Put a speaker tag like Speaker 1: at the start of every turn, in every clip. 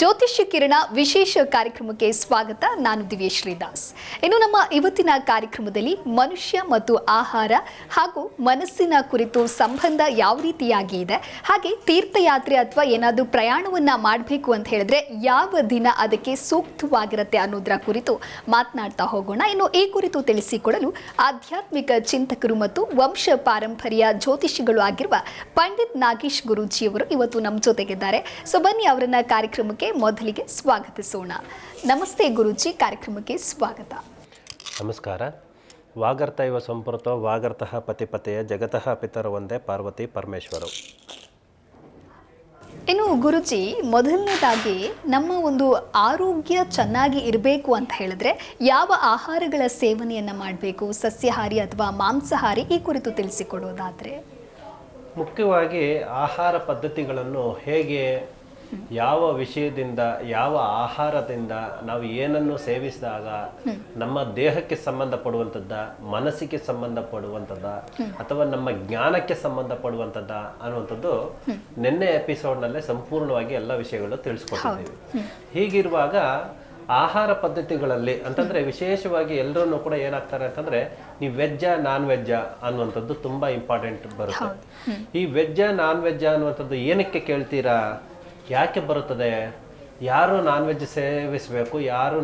Speaker 1: ಜ್ಯೋತಿಷ್ಯ ಕಿರಣ ವಿಶೇಷ ಕಾರ್ಯಕ್ರಮಕ್ಕೆ ಸ್ವಾಗತ. ನಾನು ದಿವ್ಯಶ್ರೀ ದಾಸ್. ಇನ್ನು ನಮ್ಮ ಇವತ್ತಿನ ಕಾರ್ಯಕ್ರಮದಲ್ಲಿ ಮನುಷ್ಯ ಮತ್ತು ಆಹಾರ ಹಾಗೂ ಮನಸ್ಸಿನ ಕುರಿತು ಸಂಬಂಧ ಯಾವ ರೀತಿಯಾಗಿ ಇದೆ, ಹಾಗೆ ತೀರ್ಥಯಾತ್ರೆ ಅಥವಾ ಏನಾದರೂ ಪ್ರಯಾಣವನ್ನ ಮಾಡಬೇಕು ಅಂತ ಹೇಳಿದ್ರೆ ಯಾವ ದಿನ ಅದಕ್ಕೆ ಸೂಕ್ತವಾಗಿರುತ್ತೆ ಅನ್ನೋದರ ಕುರಿತು ಮಾತನಾಡ್ತಾ ಹೋಗೋಣ. ಇನ್ನು ಈ ಕುರಿತು ತಿಳಿಸಿಕೊಡಲು ಆಧ್ಯಾತ್ಮಿಕ ಚಿಂತಕರು ಮತ್ತು ವಂಶ ಪಾರಂಪರ್ಯ ಜ್ಯೋತಿಷಿಗಳು ಆಗಿರುವ ಪಂಡಿತ್ ನಾಗೇಶ್ ಗುರೂಜಿಯವರು ಇವತ್ತು ನಮ್ಮ ಜೊತೆಗಿದ್ದಾರೆ. ಸೊ ಬನ್ನಿ ಅವರನ್ನ ಕಾರ್ಯಕ್ರಮಕ್ಕೆ ಮೊದಲಿಗೆ ಸ್ವಾಗತಿಸೋಣ. ನಮಸ್ತೆ ಗುರೂಜಿ, ಕಾರ್ಯಕ್ರಮಕ್ಕೆ ಸ್ವಾಗತ.
Speaker 2: ನಮಸ್ಕಾರ. ವಾಗರ್ತ ಇವ ಸಂಪೃತೋ ವಾಗರ್ತಃ ಪತಿಪತೆಯ ಜಗತಃ ಪಿತರು ಒಂದೇ ಪಾರ್ವತಿ ಪರಮೇಶ್ವರು.
Speaker 1: ಇನ್ನು ಗುರುಜಿ, ಮೊದಲನೇದಾಗಿ ನಮ್ಮ ಒಂದು ಆರೋಗ್ಯ ಚೆನ್ನಾಗಿ ಇರಬೇಕು ಅಂತ ಹೇಳಿದ್ರೆ ಯಾವ ಆಹಾರಗಳ ಸೇವನೆಯನ್ನು ಮಾಡಬೇಕು, ಸಸ್ಯಾಹಾರಿ ಅಥವಾ ಮಾಂಸಾಹಾರಿ, ಈ ಕುರಿತು ತಿಳಿಸಿಕೊಡೋದಾದರೆ?
Speaker 2: ಮುಖ್ಯವಾಗಿ ಆಹಾರ ಪದ್ಧತಿಗಳನ್ನು ಹೇಗೆ, ಯಾವ ವಿಷಯದಿಂದ, ಯಾವ ಆಹಾರದಿಂದ ನಾವು ಏನನ್ನು ಸೇವಿಸಿದಾಗ ನಮ್ಮ ದೇಹಕ್ಕೆ ಸಂಬಂಧಪಡುವಂಥದ್ದ, ಮನಸ್ಸಿಗೆ ಸಂಬಂಧಪಡುವಂಥದ್ದ ಅಥವಾ ನಮ್ಮ ಜ್ಞಾನಕ್ಕೆ ಸಂಬಂಧಪಡುವಂಥದ್ದ ಅನ್ನುವಂಥದ್ದು ನಿನ್ನೆ ಎಪಿಸೋಡ್ನಲ್ಲೇ ಸಂಪೂರ್ಣವಾಗಿ ಎಲ್ಲ ವಿಷಯಗಳು ತಿಳಿಸ್ಕೊಟ್ಟಿದ್ದೀವಿ. ಹೀಗಿರುವಾಗ ಆಹಾರ ಪದ್ಧತಿಗಳಲ್ಲಿ ಅಂತಂದ್ರೆ ವಿಶೇಷವಾಗಿ ಎಲ್ಲರೂ ಕೂಡ ಏನಾಗ್ತಾರೆ ಅಂತಂದ್ರೆ ನೀವು ವೆಜ್ಜಾ ನಾನ್ ವೆಜ್ಜಾ ಅನ್ನುವಂಥದ್ದು ತುಂಬಾ ಇಂಪಾರ್ಟೆಂಟ್ ಬರುತ್ತೆ. ಈ ವೆಜ್ಜಾ ನಾನ್ ವೆಜ್ಜಾ ಅನ್ನುವಂಥದ್ದು ಏನಕ್ಕೆ ಕೇಳ್ತೀರಾ, ಯಾಕೆ ಬರುತ್ತದೆ, ಯಾರು ನಾನ್ ವೆಜ್ ಸೇವಿಸಬೇಕು, ಯಾರು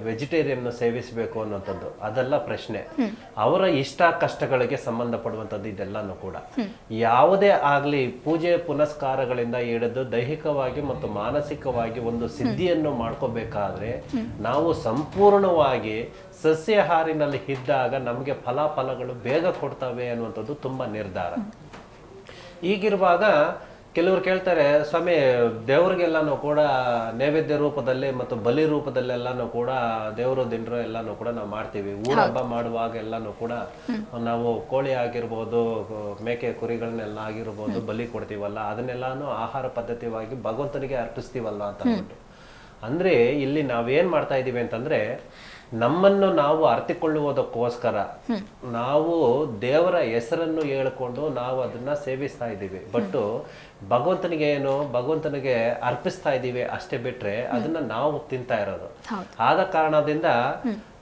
Speaker 2: ವೆಜಿಟೇರಿಯನ್ ಸೇವಿಸಬೇಕು ಅನ್ನುವಂಥದ್ದು ಅದೆಲ್ಲ ಪ್ರಶ್ನೆ. ಅವರ ಇಷ್ಟ ಕಷ್ಟಗಳಿಗೆ ಸಂಬಂಧಪಡುವಂಥದ್ದು ಇದೆಲ್ಲಾನು ಕೂಡ. ಯಾವುದೇ ಆಗಲಿ ಪೂಜೆ ಪುನಸ್ಕಾರಗಳಿಂದ ಹಿಡಿದು ದೈಹಿಕವಾಗಿ ಮತ್ತು ಮಾನಸಿಕವಾಗಿ ಒಂದು ಸಿದ್ಧಿಯನ್ನು ಮಾಡ್ಕೋಬೇಕಾದ್ರೆ ನಾವು ಸಂಪೂರ್ಣವಾಗಿ ಸಸ್ಯಾಹಾರಿನಲ್ಲಿ ಇದ್ದಾಗ ನಮಗೆ ಫಲಾಫಲಗಳು ಬೇಗ ಕೊಡ್ತವೆ ಅನ್ನುವಂಥದ್ದು ತುಂಬ ನಿರ್ಧಾರ. ಈಗಿರುವಾಗ ಕೆಲವರು ಕೇಳ್ತಾರೆ, ಸ್ವಾಮಿ ದೇವ್ರಿಗೆಲ್ಲಾನು ಕೂಡ ನೈವೇದ್ಯ ರೂಪದಲ್ಲಿ ಮತ್ತು ಬಲಿ ರೂಪದಲ್ಲೆಲ್ಲಾನು ಕೂಡ ದೇವರು ದಿನರು ಎಲ್ಲಾನು ಕೂಡ ನಾವು ಮಾಡ್ತೀವಿ. ಊರ ಹಬ್ಬ ಮಾಡುವಾಗ ಎಲ್ಲಾನು ಕೂಡ ನಾವು ಕೋಳಿ ಆಗಿರ್ಬೋದು, ಮೇಕೆ ಕುರಿಗಳನ್ನೆಲ್ಲ ಆಗಿರ್ಬೋದು ಬಲಿ ಕೊಡ್ತೀವಲ್ಲ, ಅದನ್ನೆಲ್ಲಾನು ಆಹಾರ ಪದ್ಧತಿಯಾಗಿ ಭಗವಂತನಿಗೆ ಅರ್ಪಿಸ್ತೀವಲ್ಲ ಅಂತ ಅಂದ್ಬಿಟ್ಟು. ಅಂದ್ರೆ ಇಲ್ಲಿ ನಾವೇನ್ ಮಾಡ್ತಾ ಇದೀವಿ ಅಂತಂದ್ರೆ ನಮ್ಮನ್ನು ನಾವು ಅರ್ಥಿಕೊಳ್ಳುವುದಕ್ಕೋಸ್ಕರ ನಾವು ದೇವರ ಹೆಸರನ್ನು ಹೇಳಿಕೊಂಡು ನಾವು ಅದನ್ನ ಸೇವಿಸ್ತಾ ಇದ್ದೀವಿ. ಬಟ್ ಭಗವಂತನಿಗೆ ಏನು, ಭಗವಂತನಿಗೆ ಅರ್ಪಿಸ್ತಾ ಇದ್ದೀವಿ ಅಷ್ಟೇ, ಬಿಟ್ರೆ ಅದನ್ನ ನಾವು ತಿಂತಾ ಇರೋದು. ಆದ ಕಾರಣದಿಂದ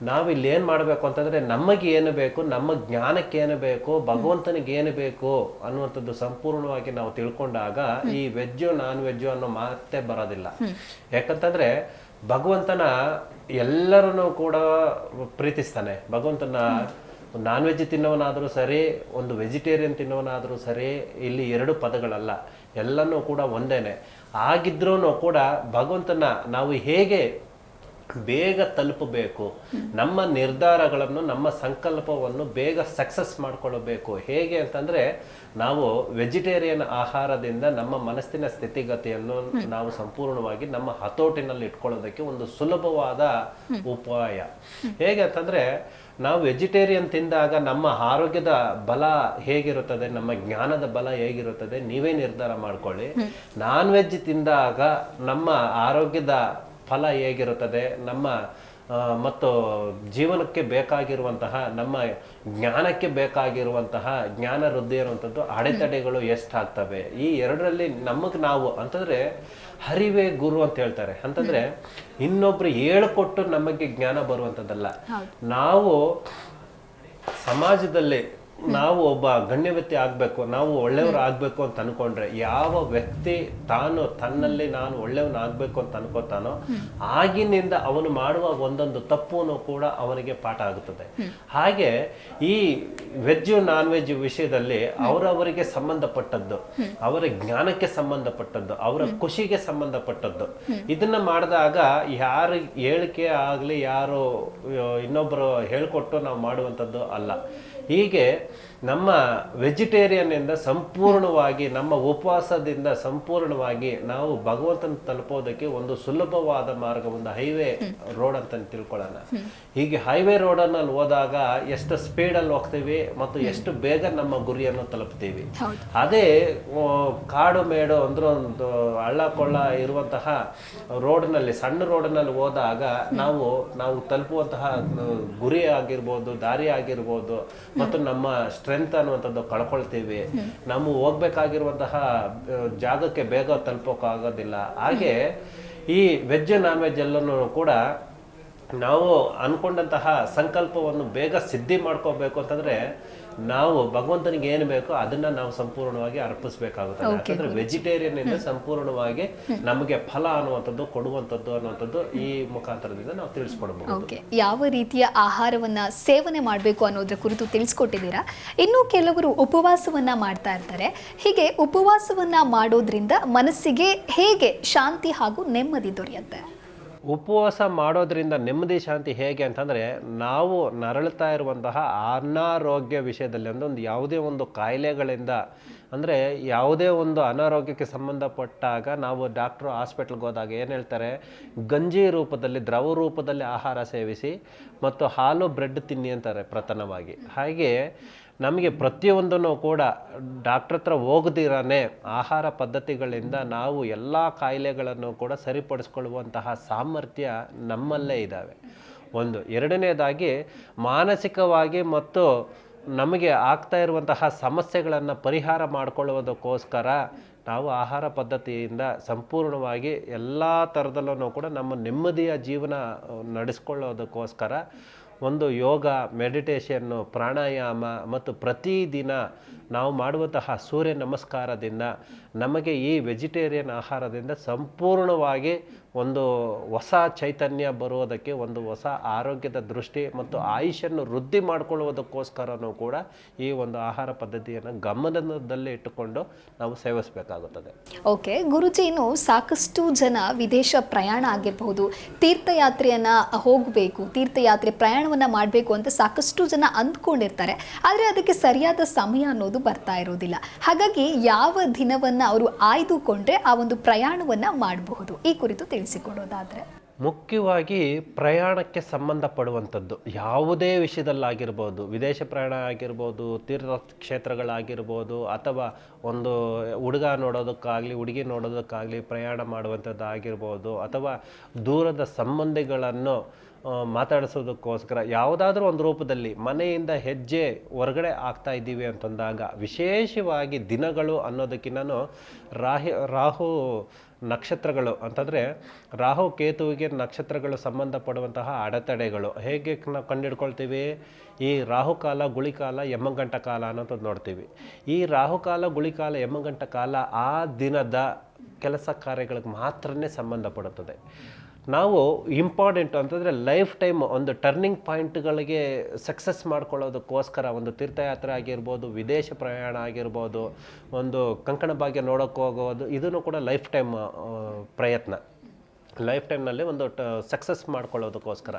Speaker 2: ನಾವಿಲ್ಲಿ ಏನ್ ಮಾಡ್ಬೇಕು ಅಂತಂದ್ರೆ ನಮಗೆ ಏನು ಬೇಕು, ನಮ್ಮ ಜ್ಞಾನಕ್ಕೆ ಏನು ಬೇಕು, ಭಗವಂತನಿಗೆ ಏನು ಬೇಕು ಅನ್ನುವಂಥದ್ದು ಸಂಪೂರ್ಣವಾಗಿ ನಾವು ತಿಳ್ಕೊಂಡಾಗ ಈ ವೆಜ್ಜು ನಾನ್ ವೆಜ್ಜು ಅನ್ನೋ ಮಾತೇ ಬರೋದಿಲ್ಲ. ಯಾಕಂತಂದ್ರೆ ಭಗವಂತನ ಎಲ್ಲರನ್ನು ಕೂಡ ಪ್ರೀತಿಸ್ತಾನೆ. ಭಗವಂತನ ನಾನ್ ವೆಜ್ ತಿನ್ನೋನಾದರೂ ಸರಿ, ಒಂದು ವೆಜಿಟೇರಿಯನ್ ತಿನ್ನೋನಾದರೂ ಸರಿ, ಇಲ್ಲಿ ಎರಡು ಪದಗಳಲ್ಲ, ಎಲ್ಲನೂ ಕೂಡ ಒಂದೇನೆ. ಆಗಿದ್ರೂ ಕೂಡ ಭಗವಂತನ ನಾವು ಹೇಗೆ ಬೇಗ ತಲುಪಬೇಕು, ನಮ್ಮ ನಿರ್ಧಾರಗಳನ್ನು, ನಮ್ಮ ಸಂಕಲ್ಪವನ್ನು ಬೇಗ ಸಕ್ಸಸ್ ಮಾಡ್ಕೊಳ್ಳಬೇಕು. ಹೇಗೆ ಅಂತಂದ್ರೆ ನಾವು ವೆಜಿಟೇರಿಯನ್ ಆಹಾರದಿಂದ ನಮ್ಮ ಮನಸ್ಸಿನ ಸ್ಥಿತಿಗತಿಯನ್ನು ನಾವು ಸಂಪೂರ್ಣವಾಗಿ ನಮ್ಮ ಹತೋಟಿನಲ್ಲಿ ಇಟ್ಕೊಳ್ಳೋದಕ್ಕೆ ಒಂದು ಸುಲಭವಾದ ಉಪಾಯ. ಹೇಗೆ ಅಂತಂದ್ರೆ ನಾವು ವೆಜಿಟೇರಿಯನ್ ತಿಂದಾಗ ನಮ್ಮ ಆರೋಗ್ಯದ ಬಲ ಹೇಗಿರುತ್ತದೆ, ನಮ್ಮ ಜ್ಞಾನದ ಬಲ ಹೇಗಿರುತ್ತದೆ ನೀವೇ ನಿರ್ಧಾರ ಮಾಡ್ಕೊಳ್ಳಿ. ನಾನ್ ವೆಜ್ ತಿಂದಾಗ ನಮ್ಮ ಆರೋಗ್ಯದ ಫಲ ಹೇಗಿರುತ್ತದೆ, ನಮ್ಮ ಮತ್ತು ಜೀವನಕ್ಕೆ ಬೇಕಾಗಿರುವಂತಹ, ನಮ್ಮ ಜ್ಞಾನಕ್ಕೆ ಬೇಕಾಗಿರುವಂತಹ ಜ್ಞಾನ ವೃದ್ಧಿ ಇರುವಂಥದ್ದು ಅಡೆತಡೆಗಳು ಎಷ್ಟಾಗ್ತವೆ. ಈ ಎರಡರಲ್ಲಿ ನಮಗೆ ನಾವು ಅಂತಂದ್ರೆ ಹರಿವೇ ಗುರು ಅಂತ ಹೇಳ್ತಾರೆ. ಅಂತಂದ್ರೆ ಇನ್ನೊಬ್ರು ಹೇಳಿಕೊಟ್ಟು ನಮಗೆ ಜ್ಞಾನ ಬರುವಂಥದ್ದಲ್ಲ. ನಾವು ಸಮಾಜದಲ್ಲಿ ನಾವು ಒಬ್ಬ ಗಣ್ಯ ವ್ಯಕ್ತಿ ಆಗ್ಬೇಕು, ನಾವು ಒಳ್ಳೆಯವರು ಆಗ್ಬೇಕು ಅಂತ ಅನ್ಕೊಂಡ್ರೆ, ಯಾವ ವ್ಯಕ್ತಿ ತಾನು ತನ್ನಲ್ಲಿ ನಾನು ಒಳ್ಳೆಯವನು ಆಗ್ಬೇಕು ಅಂತ ಅನ್ಕೋತಾನೋ ಆಗಿನಿಂದ ಅವನು ಮಾಡುವ ಒಂದೊಂದು ತಪ್ಪು ಕೂಡ ಅವನಿಗೆ ಪಾಠ ಆಗುತ್ತದೆ. ಹಾಗೆ ಈ ವೆಜ್ ನಾನ್ ವೆಜ್ ವಿಷಯದಲ್ಲಿ ಅವರವರಿಗೆ ಸಂಬಂಧಪಟ್ಟದ್ದು, ಅವರ ಜ್ಞಾನಕ್ಕೆ ಸಂಬಂಧಪಟ್ಟದ್ದು, ಅವರ ಖುಷಿಗೆ ಸಂಬಂಧಪಟ್ಟದ್ದು. ಇದನ್ನ ಮಾಡಿದಾಗ ಯಾರು ಹೇಳಿಕೆ ಆಗ್ಲಿ, ಯಾರು ಇನ್ನೊಬ್ಬರು ಹೇಳ್ಕೊಟ್ಟು ನಾವು ಮಾಡುವಂಥದ್ದು ಅಲ್ಲ. ಹೀಗೆ ನಮ್ಮ ವೆಜಿಟೇರಿಯನ್ ಇಂದ ಸಂಪೂರ್ಣವಾಗಿ, ನಮ್ಮ ಉಪವಾಸದಿಂದ ಸಂಪೂರ್ಣವಾಗಿ ನಾವು ಭಗವಂತನ ತಲುಪೋದಕ್ಕೆ ಒಂದು ಸುಲಭವಾದ ಮಾರ್ಗ, ಒಂದು ಹೈವೇ ರೋಡ್ ಅಂತ ತಿಳ್ಕೊಳ್ಳೋಣ. ಹೀಗೆ ಹೈವೇ ರೋಡಲ್ಲಿ ಹೋದಾಗ ಎಷ್ಟು ಸ್ಪೀಡಲ್ಲಿ ಹೋಗ್ತೀವಿ ಮತ್ತು ಎಷ್ಟು ಬೇಗ ನಮ್ಮ ಗುರಿಯನ್ನು ತಲುಪ್ತೀವಿ. ಅದೇ ಕಾಡು ಮೇಡು ಅಂದ್ರೆ ಒಂದು ಹಳ್ಳ ಕೊಳ್ಳ ಇರುವಂತಹ ರೋಡ್ನಲ್ಲಿ, ಸಣ್ಣ ರೋಡ್ನಲ್ಲಿ ಹೋದಾಗ ನಾವು ತಲುಪುವಂತಹ ಗುರಿ ಆಗಿರ್ಬೋದು, ದಾರಿ ಆಗಿರ್ಬೋದು ಮತ್ತು ನಮ್ಮ ಸ್ಟ್ರೆಂತ್ ಅನ್ನುವಂಥದ್ದು ಕಳ್ಕೊಳ್ತೀವಿ. ನಾವು ಹೋಗ್ಬೇಕಾಗಿರುವಂತಹ ಜಾಗಕ್ಕೆ ಬೇಗ ತಲುಪೋಕ್ಕಾಗೋದಿಲ್ಲ. ಹಾಗೆ ಈ ವೆಜ್ ನಾನ್ ವೆಜ್ ಎಲ್ಲನೂ ಕೂಡ ನಾವು ಅನ್ಕೊಂಡಂತಹ ಸಂಕಲ್ಪವನ್ನು ಬೇಗ ಸಿದ್ಧಿ ಮಾಡ್ಕೋಬೇಕು ಅಂತಂದ್ರೆ ನಾವು ಭಗವಂತನಿಗೆ ಏನು ಬೇಕೋ ಅದನ್ನ ನಾವು ಸಂಪೂರ್ಣವಾಗಿ ಅರ್ಪಿಸಬೇಕಾಗುತ್ತದೆ. ಯಾಕಂದ್ರೆ ವೆಜಿಟೇರಿಯನ್ ಇಂದ ಸಂಪೂರ್ಣವಾಗಿ ನಮಗೆ ಫಲ ಅನ್ನುವಂಥದ್ದು ಕೊಡುವಂಥದ್ದು ಅನ್ನುವಂಥದ್ದು ಈ ಮುಖಾಂತರದಿಂದ ನಾವು ತಿಳಿಸ್ಕೊಡ್ಬಹುದು.
Speaker 1: ಓಕೆ, ಯಾವ ರೀತಿಯ ಆಹಾರವನ್ನ ಸೇವನೆ ಮಾಡಬೇಕು ಅನ್ನೋದ್ರ ಕುರಿತು ತಿಳಿಸ್ಕೊಟ್ಟಿದ್ದೀರಾ. ಇನ್ನು ಕೆಲವರು ಉಪವಾಸವನ್ನ ಮಾಡ್ತಾ ಇರ್ತಾರೆ. ಹೀಗೆ ಉಪವಾಸವನ್ನ ಮಾಡೋದ್ರಿಂದ ಮನಸ್ಸಿಗೆ ಹೇಗೆ ಶಾಂತಿ ಹಾಗೂ ನೆಮ್ಮದಿ ದೊರೆಯುತ್ತೆ?
Speaker 2: ಉಪವಾಸ ಮಾಡೋದ್ರಿಂದ ನೆಮ್ಮದಿ ಶಾಂತಿ ಹೇಗೆ ಅಂತಂದರೆ, ನಾವು ನರಳುತ್ತಾ ಇರುವಂತಹ ಅನಾರೋಗ್ಯ ವಿಷಯದಲ್ಲಿ ಒಂದು ಯಾವುದೇ ಒಂದು ಕಾಯಿಲೆಗಳಿಂದ ಅಂದರೆ ಯಾವುದೇ ಒಂದು ಅನಾರೋಗ್ಯಕ್ಕೆ ಸಂಬಂಧಪಟ್ಟಾಗ ನಾವು ಡಾಕ್ಟ್ರು ಹಾಸ್ಪಿಟ್ಲ್ಗೆ ಹೋದಾಗ ಏನು ಹೇಳ್ತಾರೆ, ಗಂಜಿ ರೂಪದಲ್ಲಿ ದ್ರವ ರೂಪದಲ್ಲಿ ಆಹಾರ ಸೇವಿಸಿ ಮತ್ತು ಹಾಲು ಬ್ರೆಡ್ ತಿನ್ನಿ ಅಂತಾರೆ ಪ್ರಥಮವಾಗಿ. ಹಾಗೆ ನಮಗೆ ಪ್ರತಿಯೊಂದನ್ನು ಕೂಡ ಡಾಕ್ಟ್ರ್ ಹತ್ರ ಹೋಗದಿರನೇ ಆಹಾರ ಪದ್ಧತಿಗಳಿಂದ ನಾವು ಎಲ್ಲ ಕಾಯಿಲೆಗಳನ್ನು ಕೂಡ ಸರಿಪಡಿಸ್ಕೊಳ್ಳುವಂತಹ ಸಾಮರ್ಥ್ಯ ನಮ್ಮಲ್ಲೇ ಇದ್ದಾವೆ. ಒಂದು ಎರಡನೇದಾಗಿ ಮಾನಸಿಕವಾಗಿ ಮತ್ತು ನಮಗೆ ಆಗ್ತಾ ಇರುವಂತಹ ಸಮಸ್ಯೆಗಳನ್ನು ಪರಿಹಾರ ಮಾಡಿಕೊಳ್ಳುವುದಕ್ಕೋಸ್ಕರ ನಾವು ಆಹಾರ ಪದ್ಧತಿಯಿಂದ ಸಂಪೂರ್ಣವಾಗಿ ಎಲ್ಲ ಥರದಲ್ಲೂ ಕೂಡ ನಮ್ಮ ನೆಮ್ಮದಿಯ ಜೀವನ ನಡೆಸ್ಕೊಳ್ಳೋದಕ್ಕೋಸ್ಕರ ಒಂದು ಯೋಗ, ಮೆಡಿಟೇಷನ್ನು, ಪ್ರಾಣಾಯಾಮ ಮತ್ತು ಪ್ರತಿದಿನ ನಾವು ಮಾಡುವಂತಹ ಸೂರ್ಯ ನಮಸ್ಕಾರದಿಂದ ನಮಗೆ ಈ ವೆಜಿಟೇರಿಯನ್ ಆಹಾರದಿಂದ ಸಂಪೂರ್ಣವಾಗಿ ಒಂದು ಹೊಸ ಚೈತನ್ಯ ಬರುವುದಕ್ಕೆ, ಒಂದು ಹೊಸ ಆರೋಗ್ಯದ ದೃಷ್ಟಿ ಮತ್ತು ಆಯುಷನ್ನು ವೃದ್ಧಿ ಮಾಡಿಕೊಳ್ಳುವುದಕ್ಕೋಸ್ಕರನೂ ಕೂಡ ಈ ಒಂದು ಆಹಾರ ಪದ್ಧತಿಯನ್ನು ಗಮನದಲ್ಲಿ ಇಟ್ಟುಕೊಂಡು ನಾವು ಸೇವಿಸಬೇಕಾಗುತ್ತದೆ.
Speaker 1: ಓಕೆ ಗುರುಜಿ, ಇನ್ನು ಸಾಕಷ್ಟು ಜನ ವಿದೇಶ ಪ್ರಯಾಣ ಆಗಿರಬಹುದು, ತೀರ್ಥಯಾತ್ರೆಯನ್ನು ಹೋಗಬೇಕು, ತೀರ್ಥಯಾತ್ರೆ ಪ್ರಯಾಣವನ್ನು ಮಾಡಬೇಕು ಅಂತ ಸಾಕಷ್ಟು ಜನ ಅಂದ್ಕೊಂಡಿರ್ತಾರೆ. ಆದರೆ ಅದಕ್ಕೆ ಸರಿಯಾದ ಸಮಯ ಅನ್ನೋದು ಬರ್ತಾ ಇರೋದಿಲ್ಲ. ಹಾಗಾಗಿ ಯಾವ ದಿನವನ್ನು ಅವರು ಆಯ್ದುಕೊಂಡ್ರೆ ಆ ಒಂದು ಪ್ರಯಾಣವನ್ನು ಮಾಡಬಹುದು, ಈ ಕುರಿತು ತಿಳಿಸಿಕೊಡೋದಾದರೆ?
Speaker 2: ಮುಖ್ಯವಾಗಿ ಪ್ರಯಾಣಕ್ಕೆ ಸಂಬಂಧಪಡುವಂಥದ್ದು ಯಾವುದೇ ವಿಷಯದಲ್ಲಾಗಿರ್ಬೋದು, ವಿದೇಶ ಪ್ರಯಾಣ ಆಗಿರ್ಬೋದು, ತೀರ್ಥಕ್ಷೇತ್ರಗಳಾಗಿರ್ಬೋದು, ಅಥವಾ ಒಂದು ಹುಡುಗ ನೋಡೋದಕ್ಕಾಗಲಿ ಹುಡುಗಿ ನೋಡೋದಕ್ಕಾಗಲಿ ಪ್ರಯಾಣ ಮಾಡುವಂಥದ್ದು ಆಗಿರ್ಬೋದು, ಅಥವಾ ದೂರದ ಸಂಬಂಧಿಗಳನ್ನು ಮಾತಾಡಿಸೋದಕ್ಕೋಸ್ಕರ ಯಾವುದಾದ್ರೂ ಒಂದು ರೂಪದಲ್ಲಿ ಮನೆಯಿಂದ ಹೆಜ್ಜೆ ಹೊರಗಡೆ ಆಗ್ತಾ ಇದ್ದೀವಿ ಅಂತಂದಾಗ, ವಿಶೇಷವಾಗಿ ದಿನಗಳು ಅನ್ನೋದಕ್ಕಿಂತ ರಾಹು ನಕ್ಷತ್ರಗಳು ಅಂತಂದರೆ ರಾಹು ಕೇತುವಿಗೆ ನಕ್ಷತ್ರಗಳು ಸಂಬಂಧಪಡುವಂತಹ ಅಡೆತಡೆಗಳು ಹೇಗೆ ನಾವು ಕಂಡುಹಿಡ್ಕೊಳ್ತೀವಿ? ಈ ರಾಹುಕಾಲ, ಗುಳಿಕಾಲ, ಯಮಗಂಟ ಕಾಲ ಅನ್ನೋಂಥದ್ದು ನೋಡ್ತೀವಿ. ಈ ರಾಹುಕಾಲ, ಗುಳಿಕಾಲ, ಯಮಗಂಟ ಕಾಲ ಆ ದಿನದ ಕೆಲಸ ಕಾರ್ಯಗಳಿಗೆ ಮಾತ್ರನೇ ಸಂಬಂಧಪಡುತ್ತದೆ. ನಾವು ಇಂಪಾರ್ಟೆಂಟ್ ಅಂತಂದರೆ ಲೈಫ್ ಟೈಮ್ ಒಂದು ಟರ್ನಿಂಗ್ ಪಾಯಿಂಟ್ಗಳಿಗೆ ಸಕ್ಸಸ್ ಮಾಡ್ಕೊಳ್ಳೋದಕ್ಕೋಸ್ಕರ ಒಂದು ತೀರ್ಥಯಾತ್ರೆ ಆಗಿರ್ಬೋದು, ವಿದೇಶ ಪ್ರಯಾಣ ಆಗಿರ್ಬೋದು, ಒಂದು ಕಂಕಣ ಭಾಗ್ಯ ನೋಡೋಕ್ಕೆ ಹೋಗೋದು, ಇದನ್ನು ಕೂಡ ಲೈಫ್ ಟೈಮ್ ಪ್ರಯತ್ನ. ಲೈಫ್ ಟೈಮ್ನಲ್ಲಿ ಒಂದು ಸಕ್ಸಸ್ ಮಾಡ್ಕೊಳ್ಳೋದಕ್ಕೋಸ್ಕರ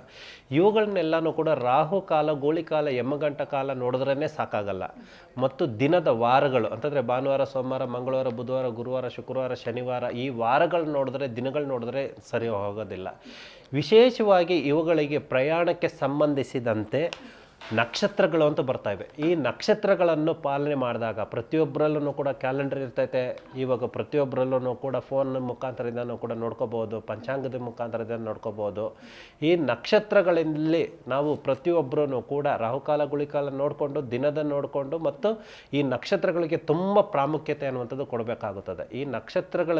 Speaker 2: ಇವುಗಳನ್ನೆಲ್ಲನೂ ಕೂಡ ರಾಹುಕಾಲ, ಗೋಳಿಕಾಲ, ಯಮಗಂಟ ಕಾಲ ನೋಡಿದ್ರೇ ಸಾಕಾಗಲ್ಲ. ಮತ್ತು ದಿನದ ವಾರಗಳು ಅಂತಂದರೆ ಭಾನುವಾರ, ಸೋಮವಾರ, ಮಂಗಳವಾರ, ಬುಧವಾರ, ಗುರುವಾರ, ಶುಕ್ರವಾರ, ಶನಿವಾರ, ಈ ವಾರಗಳು ನೋಡಿದ್ರೆ, ದಿನಗಳು ನೋಡಿದ್ರೆ ಸರಿ ಹೋಗೋದಿಲ್ಲ. ವಿಶೇಷವಾಗಿ ಇವುಗಳಿಗೆ ಪ್ರಯಾಣಕ್ಕೆ ಸಂಬಂಧಿಸಿದಂತೆ ನಕ್ಷತ್ರಗಳು ಅಂತ ಬರ್ತಾಯಿವೆ. ಈ ನಕ್ಷತ್ರಗಳನ್ನು ಪಾಲನೆ ಮಾಡಿದಾಗ ಪ್ರತಿಯೊಬ್ಬರಲ್ಲೂ ಕೂಡ ಕ್ಯಾಲೆಂಡರ್ ಇರ್ತೈತೆ. ಇವಾಗ ಪ್ರತಿಯೊಬ್ಬರಲ್ಲೂ ಕೂಡ ಫೋನ್ ಮುಖಾಂತರದಿಂದನೂ ಕೂಡ ನೋಡ್ಕೋಬೋದು, ಪಂಚಾಂಗದ ಮುಖಾಂತರದಿಂದ ನೋಡ್ಕೋಬೋದು. ಈ ನಕ್ಷತ್ರಗಳಲ್ಲಿ ನಾವು ಪ್ರತಿಯೊಬ್ಬರೂ ಕೂಡ ರಾಹುಕಾಲ, ಗುಳಿಕಾಲ ನೋಡಿಕೊಂಡು, ದಿನದ ನೋಡಿಕೊಂಡು, ಮತ್ತು ಈ ನಕ್ಷತ್ರಗಳಿಗೆ ತುಂಬ ಪ್ರಾಮುಖ್ಯತೆ ಅನ್ನುವಂಥದ್ದು ಕೊಡಬೇಕಾಗುತ್ತದೆ. ಈ ನಕ್ಷತ್ರಗಳ